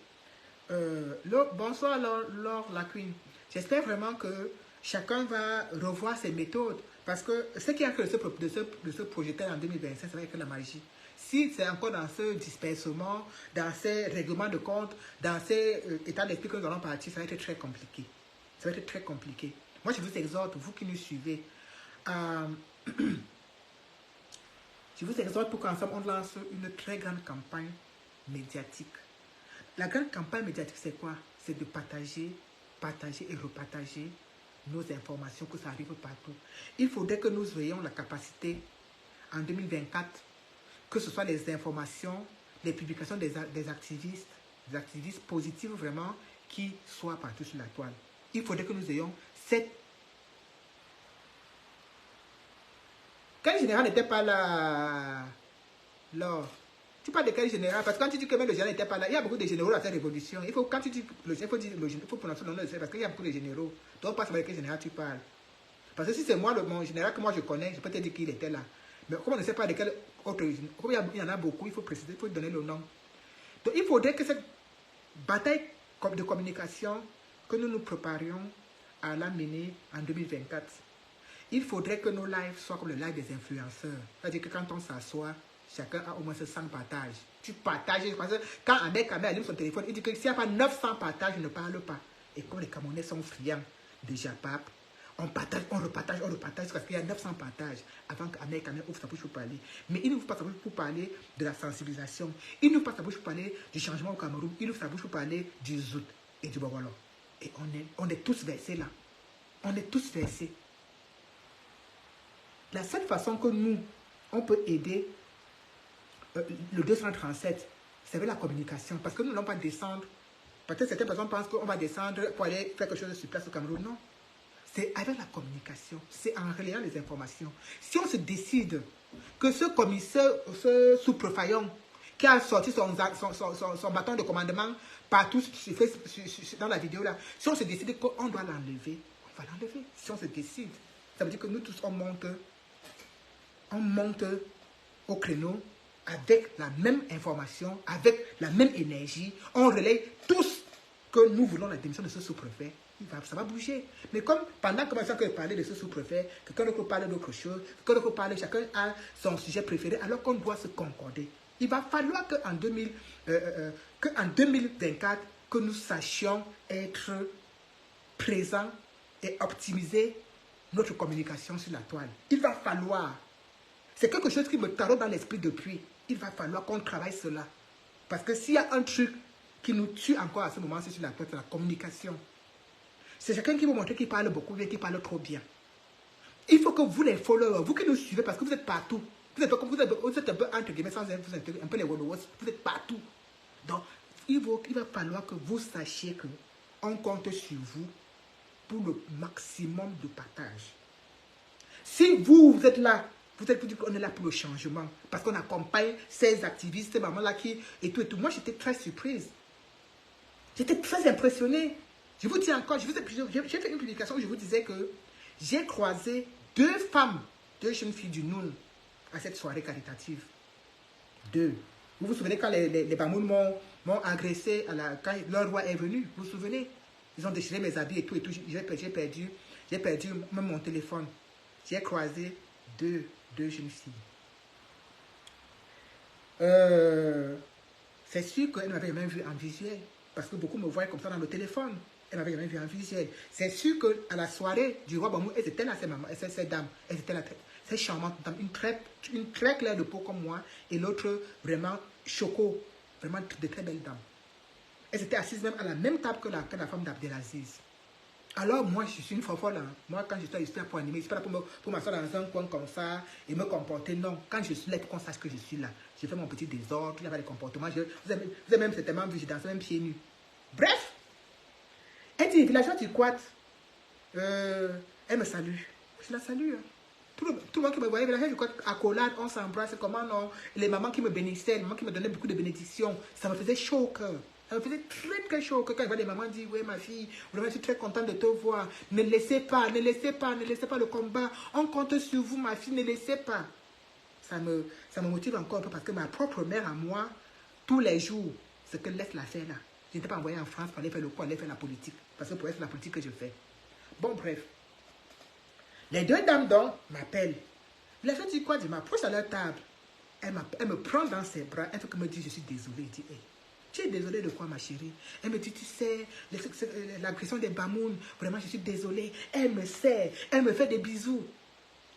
bonsoir Laure la Queen. J'espère vraiment que chacun va revoir ses méthodes. Parce que ce qui a créé de se projeter en 2025, ça va être la magie. Si c'est encore dans ce dispersement, dans ces règlements de compte, dans ces états d'esprit que nous allons partir, ça va être très compliqué. Ça va être très compliqué. Moi, je vous exhorte, vous qui nous suivez, je vous exhorte pour qu'ensemble, on lance une très grande campagne médiatique. La grande campagne médiatique, c'est quoi? C'est de partager et repartager nos informations, que ça arrive partout. Il faudrait que nous ayons la capacité, en 2024, que ce soit les informations, les publications des activistes positifs vraiment, qui soient partout sur la toile. Il faudrait que nous ayons cette... Quel général n'était pas là? Là. Tu parles de quel général? Parce que quand tu dis que même le général n'était pas là, il y a beaucoup de généraux à cette révolution. Quand tu dis le général, il faut prononcer le nom de général parce qu'il y a beaucoup de généraux. Donc, pas savoir de quel général tu parles. Parce que si c'est moi, mon général que moi je connais, je peux te dire qu'il était là. Mais comme on ne sait pas de quel autre général, comme il y en a beaucoup, il faut préciser, il faut donner le nom. Donc, il faudrait que cette bataille de communication, que nous nous préparions à la mener en 2024. Il faudrait que nos lives soient comme le live des influenceurs. C'est-à-dire que quand on s'assoit, chacun a au moins 100 partages. Tu partages, parce que quand Ahmed Kamel allume son téléphone, il dit que s'il n'y a pas 900 partages, je ne parle pas. Et comme les Camerounais sont friands de Japap, on partage, on repartage, parce qu'il y a 900 partages avant qu'Ahmed Kamel ouvre sa bouche pour parler. Mais il n'ouvre pas sa bouche pour parler de la sensibilisation. Il n'ouvre pas sa bouche pour parler du changement au Cameroun. Il ouvre sa bouche pour parler du Zout et du Bobolo. Et on est tous versés là. On est tous versés. La seule façon que nous, on peut aider le 237, c'est avec la communication. Parce que nous n'allons pas descendre. Peut-être certaines personnes pensent qu'on va descendre pour aller faire quelque chose sur place au Cameroun. Non. C'est avec la communication. C'est en relayant les informations. Si on se décide que ce commissaire, ce sous-préfet qui a sorti son bâton de commandement partout dans la vidéo là, si on se décide qu'on doit l'enlever, on va l'enlever. Si on se décide, ça veut dire que nous tous, on monte au créneau avec la même information, avec la même énergie. On relaye tous que nous voulons la démission de ce sous-préfet. Ça va bouger. Mais comme pendant que je parler de ce sous-préfet, quelqu'un d'autre parle d'autre chose, quelqu'un d'autre parle, chacun a son sujet préféré, alors qu'on doit se concorder. Il va falloir qu'en 2024, que nous sachions être présents et optimiser notre communication sur la toile. Il va falloir. C'est quelque chose qui me taraude dans l'esprit depuis. Il va falloir qu'on travaille cela. Parce que s'il y a un truc qui nous tue encore à ce moment-ci sur la toile, c'est la communication. C'est quelqu'un qui vous montre qu'il parle beaucoup bien, qu'il parle trop bien. Il faut que vous, les followers, vous qui nous suivez, parce que vous êtes partout. Vous êtes un peu, entre guillemets, sans vous intégrer, un peu les followers, vous êtes partout. Donc, il va falloir que vous sachiez qu'on compte sur vous pour le maximum de partage. Si vous êtes là, vous êtes pour dire qu'on est là pour le changement. Parce qu'on accompagne ces activistes, ces mamans-là qui... Et tout. Moi, j'étais très surprise. J'étais très impressionnée. Je vous dis encore, j'ai fait une publication où je vous disais que j'ai croisé 2 femmes, 2 jeunes filles du Noun à cette soirée caritative. 2. Vous vous souvenez quand les Bamoun m'ont agressé quand leur roi est venu? Vous vous souvenez? Ils ont déchiré mes habits et tout. J'ai perdu même mon téléphone. J'ai croisé 2 jeunes filles. C'est sûr qu'elles ne m'avaient jamais vu en visuel. Parce que beaucoup me voyaient comme ça dans le téléphone. Elles ne m'avaient jamais vu en visuel. C'est sûr qu'à la soirée du roi Bamou, elles étaient là, ces dames. Elles étaient là, ces charmantes dames. Une très claire de peau comme moi. Et l'autre vraiment choco. Vraiment de très belles dames. Elles étaient assises même à la même table que la femme d'Abdelaziz. Alors moi, je suis une folle. Hein. Moi, quand je suis là pour animer, je ne suis pas là pour m'asseoir dans un coin comme ça et me comporter. Non, quand je suis là, pour qu'on sache que je suis là. Je fais mon petit désordre, il y a pas de comportement. Vous avez même certainement vu, je danse même pieds nus. Bref, elle dit, villageois du Quat, elle me salue. Je la salue. Hein. Tout le monde qui me voyait, villageois du Quat, accolade, on s'embrasse, comment non. Les mamans qui me bénissaient, les mamans qui me donnaient beaucoup de bénédictions, ça me faisait chaud au cœur. Ça me faisait très très chaud quand je vois les mamans dire, oui ma fille, vraiment je suis très contente de te voir. Ne laissez pas le combat. On compte sur vous ma fille, ne laissez pas. Ça me motive encore un peu parce que ma propre mère à moi, tous les jours, ce qu'elle laisse la faire là. Je n'étais pas envoyée en France pour aller faire le coup, aller faire la politique. Parce que pour elle, c'est la politique que je fais. Bon, bref. Les 2 dames donc m'appellent. La fille dit quoi? Je m'approche à leur table. Elle me prend dans ses bras. Elle me dit, je suis désolée. Je dis, hey, tu es désolée de quoi, ma chérie? Elle me dit, tu sais, l'agression des Bamoun, vraiment, je suis désolée. Elle me serre, elle me fait des bisous.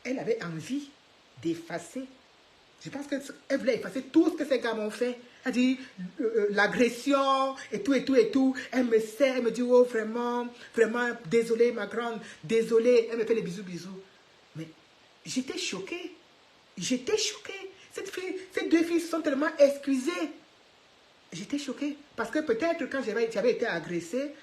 Elle avait envie d'effacer. Je pense qu'elle voulait effacer tout ce que ces gars m'ont fait. Elle dit l'agression et tout. Elle me serre, elle me dit, oh, vraiment, désolée, ma grande, désolée. Elle me fait les bisous. Mais j'étais choquée. Ces 2 filles sont tellement excusées. J'étais choquée. Parce que peut-être quand j'avais été agressée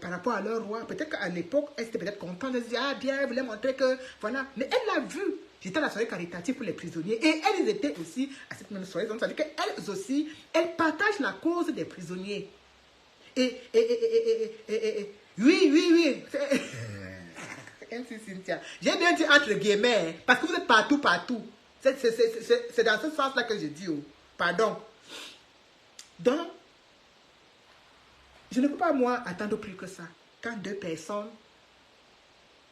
par rapport à leur roi, peut-être qu'à l'époque, elle était peut-être contente. Elle se disait, ah bien, elle voulait montrer que, voilà. Mais elle l'a vu. J'étais à la soirée caritative pour les prisonniers. Et elles étaient aussi à cette même soirée. Donc ça veut dire qu'elles aussi, elles partagent la cause des prisonniers. Oui. Cynthia. J'ai bien dit entre guillemets, parce que vous êtes partout. C'est dans ce sens-là que je dis. Oh. Pardon. Donc, je ne peux pas, moi, attendre plus que ça. Quand 2 personnes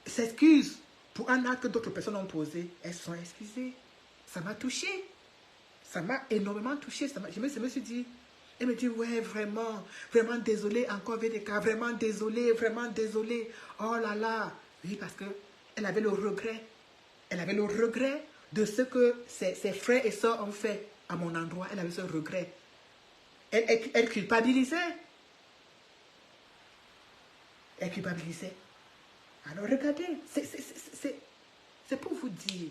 s'excusent pour un acte que d'autres personnes ont posé, elles sont excusées. Ça m'a touchée. Ça m'a énormément touchée. Je me suis dit, elle me dit, ouais, vraiment désolée, encore VDK, vraiment désolée. Oh là là. Oui, parce qu'elle avait le regret. Elle avait le regret de ce que ses frères et sœurs ont fait à mon endroit. Elle avait ce regret. Elle culpabilisait. Alors regardez, c'est pour vous dire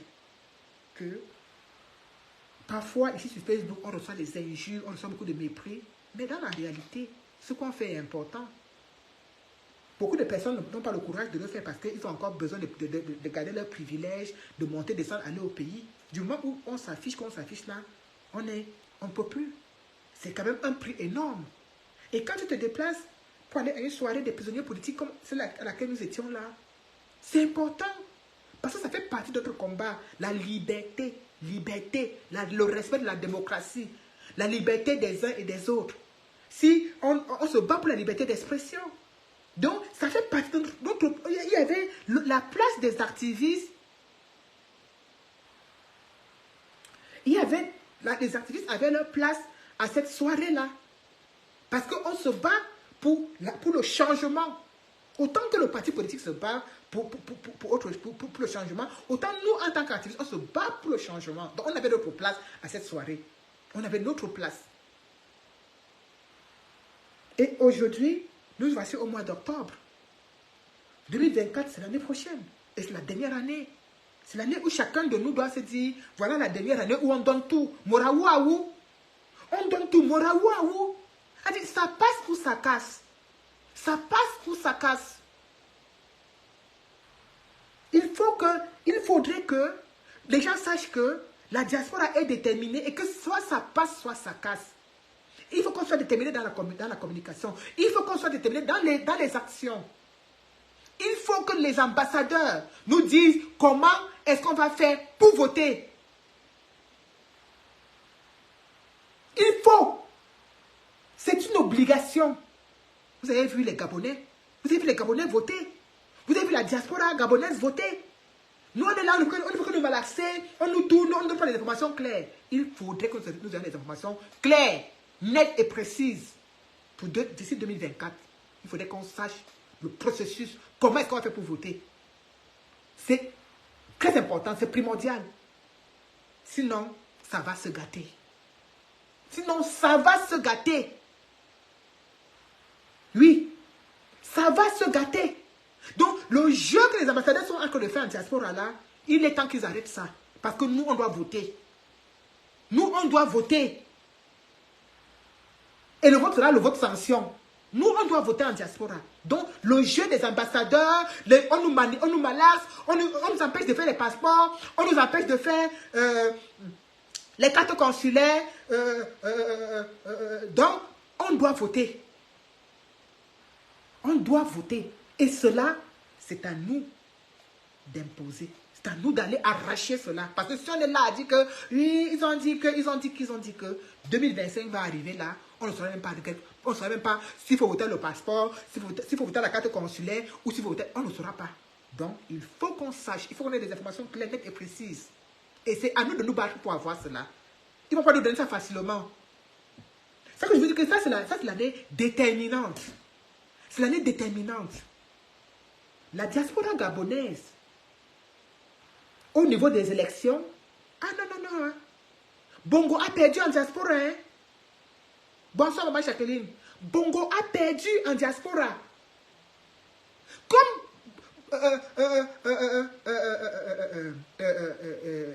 que parfois ici sur Facebook, on reçoit des injures, on reçoit beaucoup de mépris, mais dans la réalité, ce qu'on fait est important. Beaucoup de personnes n'ont pas le courage de le faire parce qu'ils ont encore besoin de garder leur privilège, de monter, descendre, aller au pays. Du moment où on s'affiche là, on ne peut plus. C'est quand même un prix énorme. Et quand tu te déplaces pour aller à une soirée des prisonniers politiques comme celle à laquelle nous étions là, c'est important. Parce que ça fait partie de notre combat. La liberté, le respect de la démocratie, la liberté des uns et des autres. Si on se bat pour la liberté d'expression. Donc, ça fait partie de notre... Il y avait la place des activistes. Les activistes avaient leur place à cette soirée-là. Parce qu'on se bat pour le changement. Autant que le parti politique se bat pour le changement, autant nous, en tant qu'activistes, on se bat pour le changement. Donc, on avait notre place à cette soirée. On avait notre place. Et aujourd'hui, nous voici au mois d'octobre. 2024, c'est l'année prochaine. Et c'est la dernière année. C'est l'année où chacun de nous doit se dire, voilà la dernière année où on donne tout. Moraouaou. On donne tout. Moraouaou. Ça passe ou ça casse. Ça passe ou ça casse. Il faudrait que les gens sachent que la diaspora est déterminée et que soit ça passe, soit ça casse. Il faut qu'on soit déterminé dans la communication. Il faut qu'on soit déterminé dans les actions. Il faut que les ambassadeurs nous disent comment est-ce qu'on va faire pour voter. Il faut. C'est une obligation. Vous avez vu les Gabonais. Vous avez vu les Gabonais voter. Vous avez vu la diaspora gabonaise voter. Nous, on est là, on veut que nous malaxer, on nous tourne, on nous prend des informations claires. Il faudrait que nous ayons des informations claires, nettes et précises. D'ici 2024, il faudrait qu'on sache le processus, comment est-ce qu'on va faire pour voter. C'est très important, c'est primordial. Sinon, ça va se gâter. Sinon, ça va se gâter. Oui, ça va se gâter. Donc, le jeu que les ambassadeurs sont en train de faire en diaspora là, il est temps qu'ils arrêtent ça. Parce que nous, on doit voter. Nous, on doit voter. Et le vote sera le vote sanction. Nous, on doit voter en diaspora. Donc, le jeu des ambassadeurs, on nous malaxe, on nous empêche de faire les passeports, on nous empêche de faire les cartes consulaires. Donc, on doit voter. On doit voter. Et cela, c'est à nous d'imposer. C'est à nous d'aller arracher cela. Parce que si on est là à dire que, oui, ils ont dit que 2025 va arriver là, on ne saura même pas s'il faut voter le passeport, s'il faut voter la carte consulaire, ou s'il faut voter, on ne saura pas. Donc, il faut qu'on sache, il faut qu'on ait des informations claires, nettes et précises. Et c'est à nous de nous battre pour avoir cela. Ils ne vont pas nous donner ça facilement. Ça que je veux dire que ça, c'est l'année déterminante. C'est l'année déterminante. La diaspora gabonaise, au niveau des élections, ah non. Hein. Bongo a perdu en diaspora. Hein. Bonsoir, maman Jacqueline. Bongo a perdu en diaspora. Comme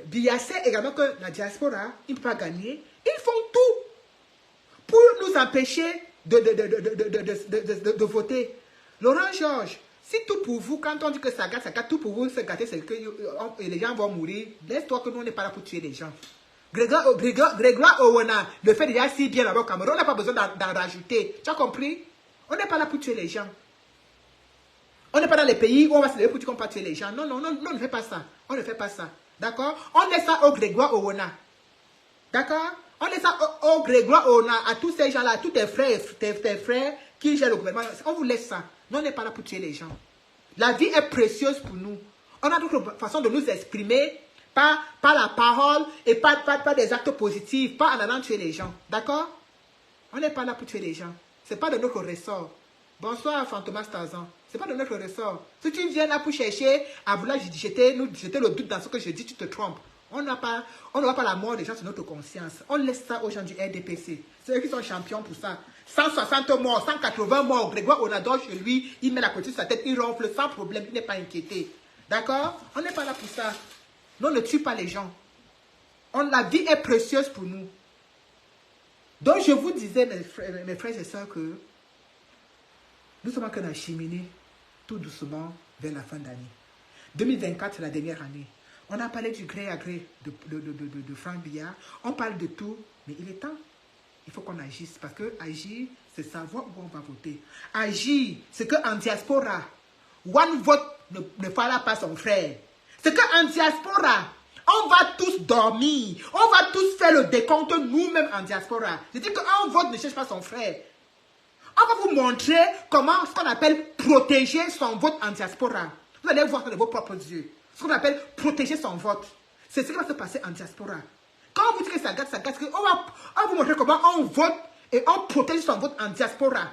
Biassé également que la diaspora, ils ne peuvent pas gagner. Ils font tout pour nous empêcher de voter. Laurent Georges, si tout pour vous, quand on dit que ça gâte, tout pour vous, se gâter, c'est que les gens vont mourir. Laisse-toi que nous, on n'est pas là pour tuer les gens. Grégoire Owona le fait déjà si bien là-bas au Cameroun, on n'a pas besoin d'en rajouter. Tu as compris? On n'est pas là pour tuer les gens. On n'est pas dans les pays où on va se lever pour dire qu'on va tuer les gens. Non, on ne fait pas ça. On ne fait pas ça. D'accord? On laisse ça au Grégoire Owona. D'accord? On laisse ça au Grégoire Owona, à tous ces gens-là, à tous tes frères qui gèrent le gouvernement. On vous laisse ça. Nous, on n'est pas là pour tuer les gens. La vie est précieuse pour nous. On a d'autres façons de nous exprimer par la parole et par des actes positifs, pas en allant tuer les gens. D'accord? On n'est pas là pour tuer les gens. Ce n'est pas de notre ressort. Bonsoir, Fantomas Tarzan. Ce n'est pas de notre ressort. Si tu viens là pour chercher à vouloir jeter le doute dans ce que je dis, tu te trompes. On n'aura pas la mort des gens sur notre conscience. On laisse ça aux gens du RDPC. C'est eux qui sont champions pour ça. 160 morts, 180 morts. Grégoire Onador chez lui, il met la couture sur sa tête, il ronfle sans problème, il n'est pas inquiété. D'accord? On n'est pas là pour ça. Nous, on ne tue pas les gens. La vie est précieuse pour nous. Donc, je vous disais, mes frères et sœurs, que nous sommes en train d'acheminer tout doucement vers la fin d'année. 2024, c'est la dernière année. On a parlé du gré à gré de Franck Biya. On parle de tout, mais il est temps. Il faut qu'on agisse. Parce que agir, c'est savoir où on va voter. Agir, c'est qu'en diaspora, one vote ne fera pas son frère. C'est qu'en diaspora, on va tous dormir. On va tous faire le décompte nous-mêmes en diaspora. C'est-à-dire qu'un vote ne cherche pas son frère. On va vous montrer comment, ce qu'on appelle protéger son vote en diaspora. Vous allez voir ça de vos propres yeux. Ce qu'on appelle protéger son vote. C'est ce qui va se passer en diaspora. Quand on vous dit que ça gâte, on va vous montrer comment on vote et on protège son vote en diaspora.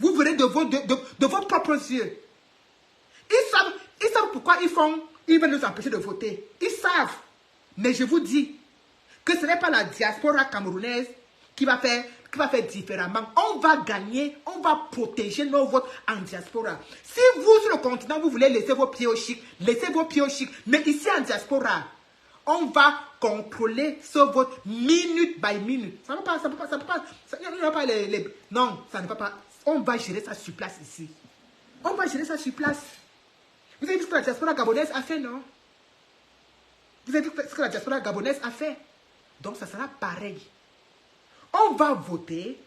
Vous verrez de vos propres yeux. Ils savent pourquoi ils veulent nous empêcher de voter. Ils savent. Mais je vous dis que ce n'est pas la diaspora camerounaise qui va faire différemment. On va gagner, on va protéger nos votes en diaspora. Si vous, sur le continent, vous voulez laisser vos pieds au chic, laissez vos pieds au chic. Mais ici en diaspora, on va contrôler ce vote minute by minute. Ça ne peut pas, non, ça ne va pas. On va gérer ça sur place ici. On va gérer ça sur place. Vous avez vu ce que la diaspora gabonaise a fait, non? Vous avez vu ce que la diaspora gabonaise a fait? Donc, ça sera pareil. On va voter,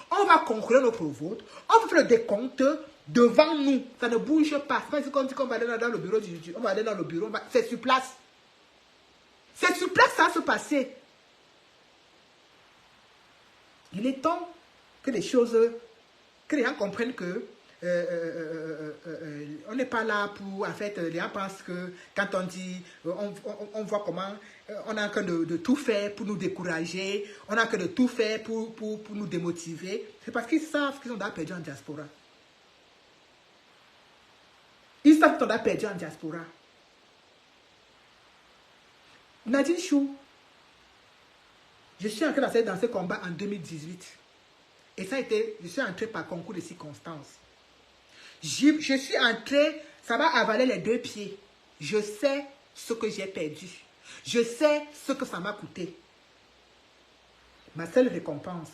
on va conclure notre vote, on va faire le décompte devant nous. Ça ne bouge pas. C'est pas comme si on va aller dans le bureau on va aller dans le bureau, c'est sur place. C'est sur place que ça va se passer. Il est temps que les choses, que les gens comprennent que on n'est pas là pour, en fait, les gens pensent que quand on dit, on voit comment, on a que de tout faire pour nous décourager, on a que de tout faire pour nous démotiver. C'est parce qu'ils savent qu'ils ont déjà perdu en diaspora. Ils savent qu'ils ont déjà perdu en diaspora. Nadine Chou, je suis entré dans ce combat en 2018. Et ça a été, je suis entré par concours de circonstances. Je suis entré, ça m'a avalé les 2 pieds. Je sais ce que j'ai perdu. Je sais ce que ça m'a coûté. Ma seule récompense,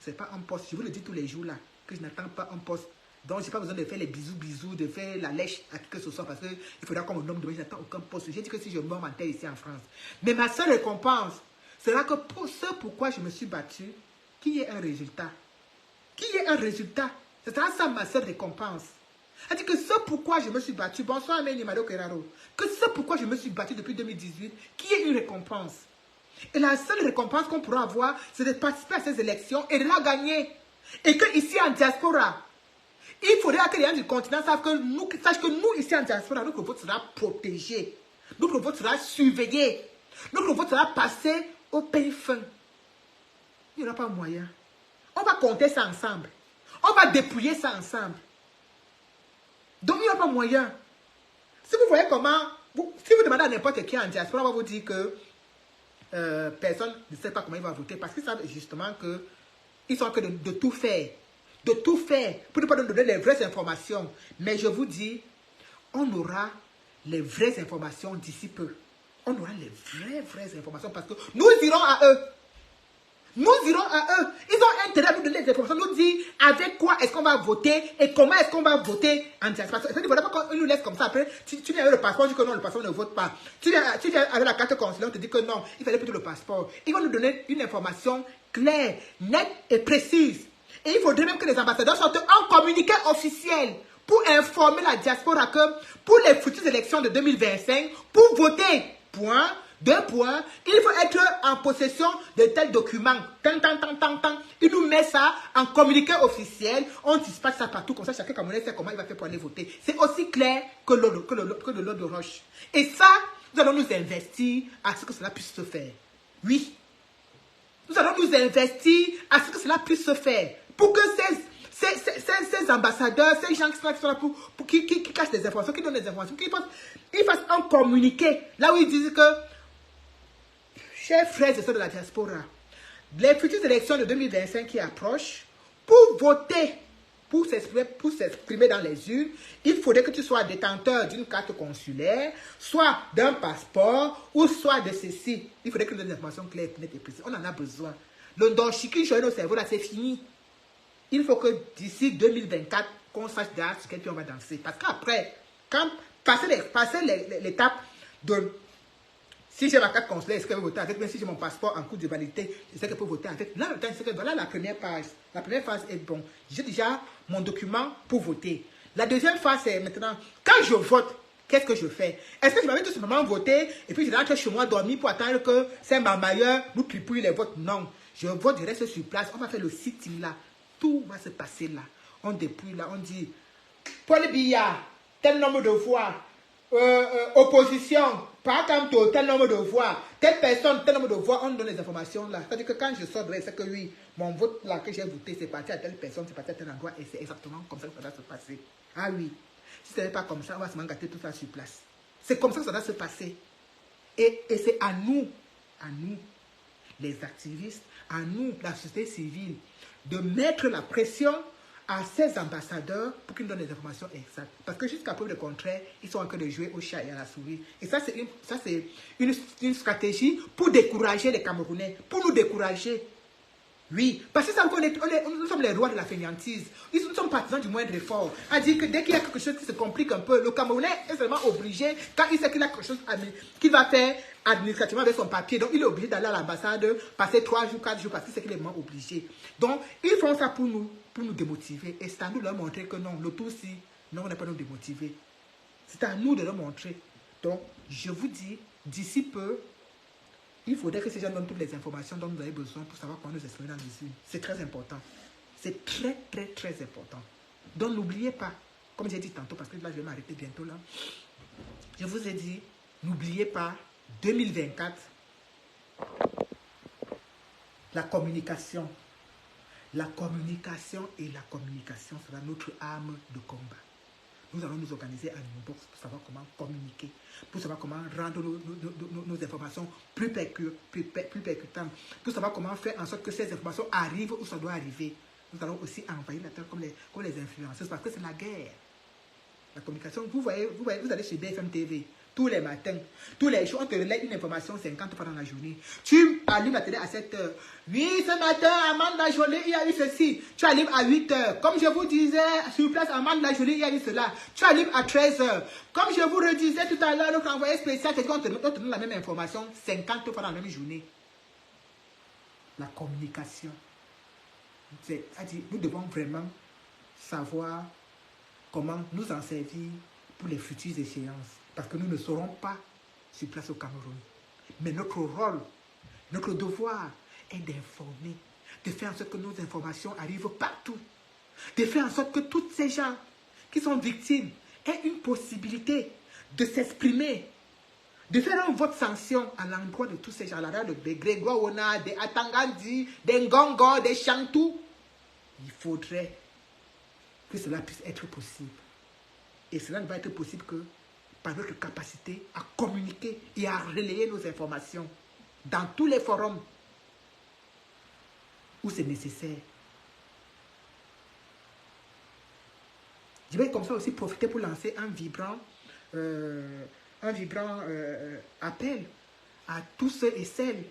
ce n'est pas un poste. Je vous le dis tous les jours là, que je n'attends pas un poste. Donc, je n'ai pas besoin de faire les bisous, de faire la lèche à qui que ce soit, parce qu'il faudra qu'on me nomme demain, je n'attends aucun poste. J'ai dit que si je meurs en terre ici en France. Mais ma seule récompense sera que pour ce pourquoi je me suis battu, qu'il y ait un résultat. Qu'il y ait un résultat. Ce sera ça ma seule récompense. Elle dit que ce pourquoi je me suis battu, bonsoir Amélie Mado Keraro, que ce pourquoi je me suis battu depuis 2018, qu'il y ait une récompense. Et la seule récompense qu'on pourra avoir, c'est de participer à ces élections et de la gagner. Et que ici en diaspora, il faudra que les gens du continent sachent que nous, ici en diaspora, notre vote sera protégé. Notre vote sera surveillé. Notre vote sera passé au pays fin. Il n'y aura pas moyen. On va compter ça ensemble. On va dépouiller ça ensemble. Donc, il n'y aura pas moyen. Si vous voyez comment, si vous demandez à n'importe qui en diaspora, on va vous dire que personne ne sait pas comment il va voter parce qu'ils savent justement qu'ils sont en train de tout faire. De tout faire pour ne pas nous donner les vraies informations. Mais je vous dis, on aura les vraies informations d'ici peu. On aura les vraies informations parce que nous irons à eux. Nous irons à eux. Ils ont intérêt à nous donner des informations, nous dire avec quoi est-ce qu'on va voter et comment est-ce qu'on va voter en diaspora. Il ne faudrait pas qu'on nous laisse comme ça. Après, tu viens avec le passeport, on dit que non, le passeport ne vote pas. Tu viens avec la carte consulaire, on te dit que non, il fallait plutôt le passeport. Ils vont nous donner une information claire, nette et précise. Et il faudrait même que les ambassadeurs sortent un communiqué officiel pour informer la diaspora que pour les futures élections de 2025, pour voter, point, 2 points, il faut être en possession de tels documents. Il nous met ça en communiqué officiel. On dispatche ça partout. Comme ça, chacun Camerounais sait comment il va faire pour aller voter. C'est aussi clair que de l'eau de roche. Et ça, nous allons nous investir à ce que cela puisse se faire. Oui. Nous allons nous investir à ce que cela puisse se faire. Pour que ces ambassadeurs, ces gens qui sont là qui cachent des informations, qui donnent des informations, qu'ils fassent un communiqué. Là où ils disent que chers frères et sœurs de la diaspora, les futures élections de 2025 qui approchent, pour voter, pour s'exprimer dans les urnes, il faudrait que tu sois détenteur d'une carte consulaire, soit d'un passeport, ou soit de ceci. Il faudrait que nous ayons des informations claires, nettes et précises. On en a besoin. Le donchiki joue nos cerveaux là, c'est fini. Il faut que d'ici 2024, qu'on sache déjà sur quel pied on va danser. Parce qu'après, quand passer l'étape de si j'ai ma carte consulaire, est-ce que je peux voter avec? Même si j'ai mon passeport en cours de validité, je sais que je peux voter avec. Là, le temps, c'est que voilà la première phase. La première phase est bon. J'ai déjà mon document pour voter. La deuxième phase, c'est maintenant, quand je vote, qu'est-ce que je fais? Est-ce que je vais tout simplement voter et puis je rentre chez moi dormir pour attendre que c'est ma mailleure nous tripouille les votes? Non. Je vote, je reste sur place. On va faire le sitting là. Tout va se passer là. On dépouille là. On dit, Paul Biya, tel nombre de voix. Opposition, par exemple, tel nombre de voix, telle personne, tel nombre de voix, on donne les informations là. C'est-à-dire que quand je sors de là, c'est que oui, mon vote là que j'ai voté, c'est parti à telle personne, c'est parti à tel endroit, et c'est exactement comme ça que ça va se passer. Ah oui, si ce n'est pas comme ça, on va se gâter tout ça sur place. C'est comme ça que ça va se passer. Et c'est à nous, les activistes, à nous, la société civile, de mettre la pression à ces ambassadeurs pour qu'ils nous donnent des informations exactes. Parce que jusqu'à preuve de contraire, ils sont en train de jouer au chat et à la souris. Et ça, c'est une stratégie pour décourager les Camerounais, pour nous décourager. Oui, parce que ça, nous sommes les rois de la fainéantise. Nous sommes partisans du moindre effort. À dire que dès qu'il y a quelque chose qui se complique un peu, le Camerounais est seulement obligé, quand il sait qu'il a quelque chose qu'il va faire administrativement avec son papier, donc il est obligé d'aller à l'ambassade, passer 3 jours, 4 jours, parce que c'est qu'il est vraiment obligé. Donc, ils font ça pour nous démotiver. Et c'est à nous de leur montrer que non, le tout si, non, on n'est pas nous démotiver. C'est à nous de leur montrer. Donc, je vous dis, d'ici peu, il faudrait que ces gens donnent toutes les informations dont vous avez besoin pour savoir comment nous exprimer dans les urnes. C'est très important. C'est très, très, très important. Donc, n'oubliez pas, comme j'ai dit tantôt, parce que là, je vais m'arrêter bientôt là. Je vous ai dit, n'oubliez pas, 2024, la communication. La communication et la communication sera notre arme de combat. Nous allons nous organiser à une box pour savoir comment communiquer, pour savoir comment rendre nos informations plus percutantes, pour savoir comment faire en sorte que ces informations arrivent où ça doit arriver. Nous allons aussi envahir la terre comme les influenceurs, parce que c'est la guerre. La communication, vous allez sur BFM TV, tous les matins, tous les jours, on te relaie une information 50 fois dans la journée. Tu allumes la télé à 7 h. Oui, ce matin, à Mantes-la-Jolie, il y a eu ceci. Tu allumes à 8 h. Comme je vous disais, sur place, à Mantes-la-Jolie, il y a eu cela. Tu allumes à 13 h. Comme je vous redisais tout à l'heure, notre envoyé spécial, on te donne la même information 50 fois dans la même journée. La communication. C'est-à-dire, nous devons vraiment savoir comment nous en servir pour les futures échéances. Parce que nous ne serons pas sur place au Cameroun. Mais notre rôle, notre devoir est d'informer, de faire en sorte que nos informations arrivent partout, de faire en sorte que tous ces gens qui sont victimes aient une possibilité de s'exprimer, de faire un vote sanction à l'endroit de tous ces gens-là, de Grégoire Ona, des Atangandi, des Ngongo, des Chantou. Il faudrait que cela puisse être possible. Et cela ne va être possible que par notre capacité à communiquer et à relayer nos informations dans tous les forums où c'est nécessaire. Je vais comme ça aussi profiter pour lancer un vibrant appel à tous ceux et celles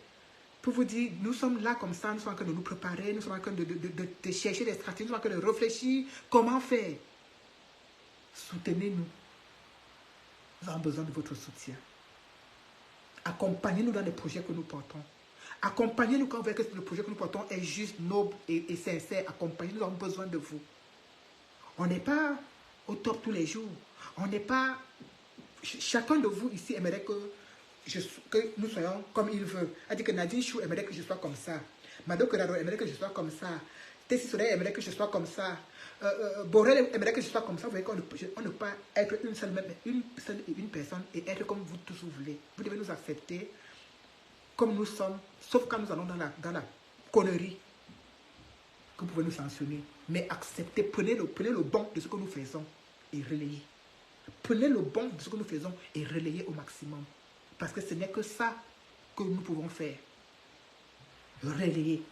pour vous dire, nous sommes là comme ça, nous sommes en train de nous préparer, nous sommes en train de chercher des stratégies, nous sommes en train de réfléchir comment faire. Soutenez-nous. Nous avons besoin de votre soutien. Accompagnez-nous dans les projets que nous portons. Accompagnez-nous quand vous voyez que le projet que nous portons est juste, noble et sincère. Accompagnez-nous, nous avons besoin de vous. On n'est pas au top tous les jours. On n'est pas... Chacun de vous ici aimerait que nous soyons comme il veut. Elle dit que Nadine Chou aimerait que je sois comme ça. Mado Keraro aimerait que je sois comme ça. Tessie Soleil aimerait que je sois comme ça. Borel aimerait que je sois comme ça. Vous voyez qu'on ne peut pas être une personne et être comme vous tous vous voulez. Vous devez nous accepter comme nous sommes, sauf quand nous allons dans la connerie que vous pouvez nous sanctionner. Mais acceptez, prenez le bon de ce que nous faisons et relayez. Prenez le bon de ce que nous faisons et relayez au maximum. Parce que ce n'est que ça que nous pouvons faire. Relayer.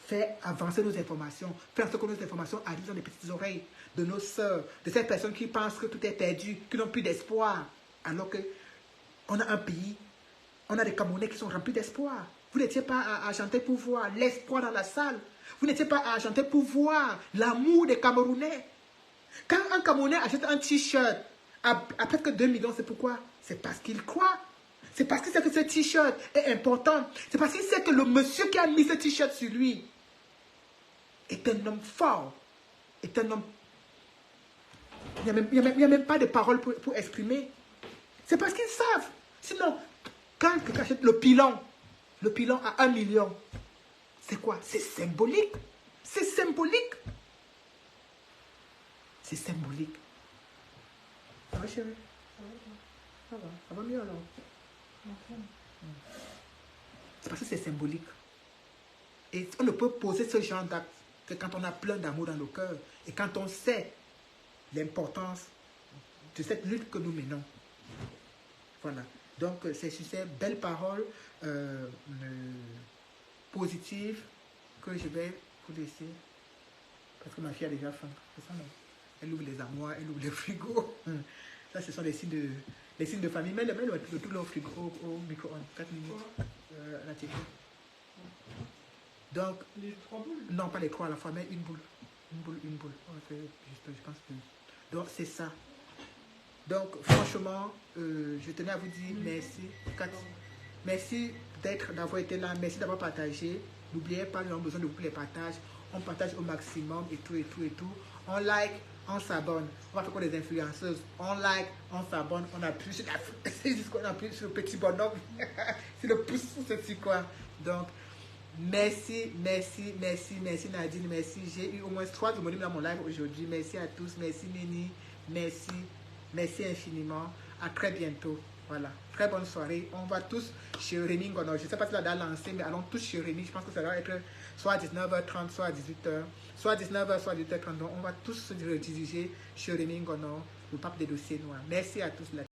Faire avancer nos informations. Faire en sorte que nos informations arrivent dans les petites oreilles de nos sœurs, de ces personnes qui pensent que tout est perdu, qui n'ont plus d'espoir. Alors qu'on a un pays, on a des Camerounais qui sont remplis d'espoir. Vous n'étiez pas à chanter pour voir l'espoir dans la salle. Vous n'étiez pas à chanter pour voir l'amour des Camerounais. Quand un Camerounais achète un t-shirt à presque 2 millions, c'est pourquoi? C'est parce qu'il croit. C'est parce qu'il sait que ce t-shirt est important. C'est parce qu'il sait que le monsieur qui a mis ce t-shirt sur lui est un homme fort. Est un homme... Il n'y a même pas de paroles pour exprimer. C'est parce qu'ils savent. Sinon, quand tu achètes le pilon à 1 million, c'est quoi? C'est symbolique. C'est symbolique. C'est symbolique. Ça va, chérie? Ça va mieux alors? C'est parce que c'est symbolique. Et on ne peut poser ce genre d'acte que quand on a plein d'amour dans le cœur et quand on sait l'importance de cette lutte que nous menons. Voilà. Donc, c'est sur ces belles paroles positives que je vais vous laisser. Parce que ma fille a déjà faim. C'est ça, non? Elle ouvre les armoires, elle ouvre les frigos. Ça, ce sont les signes de famille. Mais tout le frigo au micro-ondes. 4 minutes. La télé. Donc, Les 3 boules? Non, pas les 3 à la fois, mais une boule. Une boule, une boule. On va faire juste, je pense que... Donc, c'est ça. Donc, franchement, je tenais à vous dire merci. Merci d'avoir été là. Merci d'avoir partagé. N'oubliez pas, nous avons besoin de vous les partages. On partage au maximum et tout, et tout, et tout. On like, on s'abonne. On va faire comme les influenceuses. On like, on s'abonne. On appuie sur on appuie sur le petit bonhomme. C'est le pouce sur ce petit coin. Donc, merci Nadine, merci. J'ai eu au moins 3 homonymes dans mon live aujourd'hui. Merci à tous. Merci Nini. Merci infiniment. À très bientôt. Voilà. Très bonne soirée. On va tous chez Rémi Ngono. Je ne sais pas si la date lancée, mais allons tous chez Rémi. Je pense que ça va être soit à 19h30, soit à 18h. Soit à 19h, soit à 18h30. Donc, on va tous se diriger chez Rémi Ngono, le pape des dossiers noirs. Merci à tous.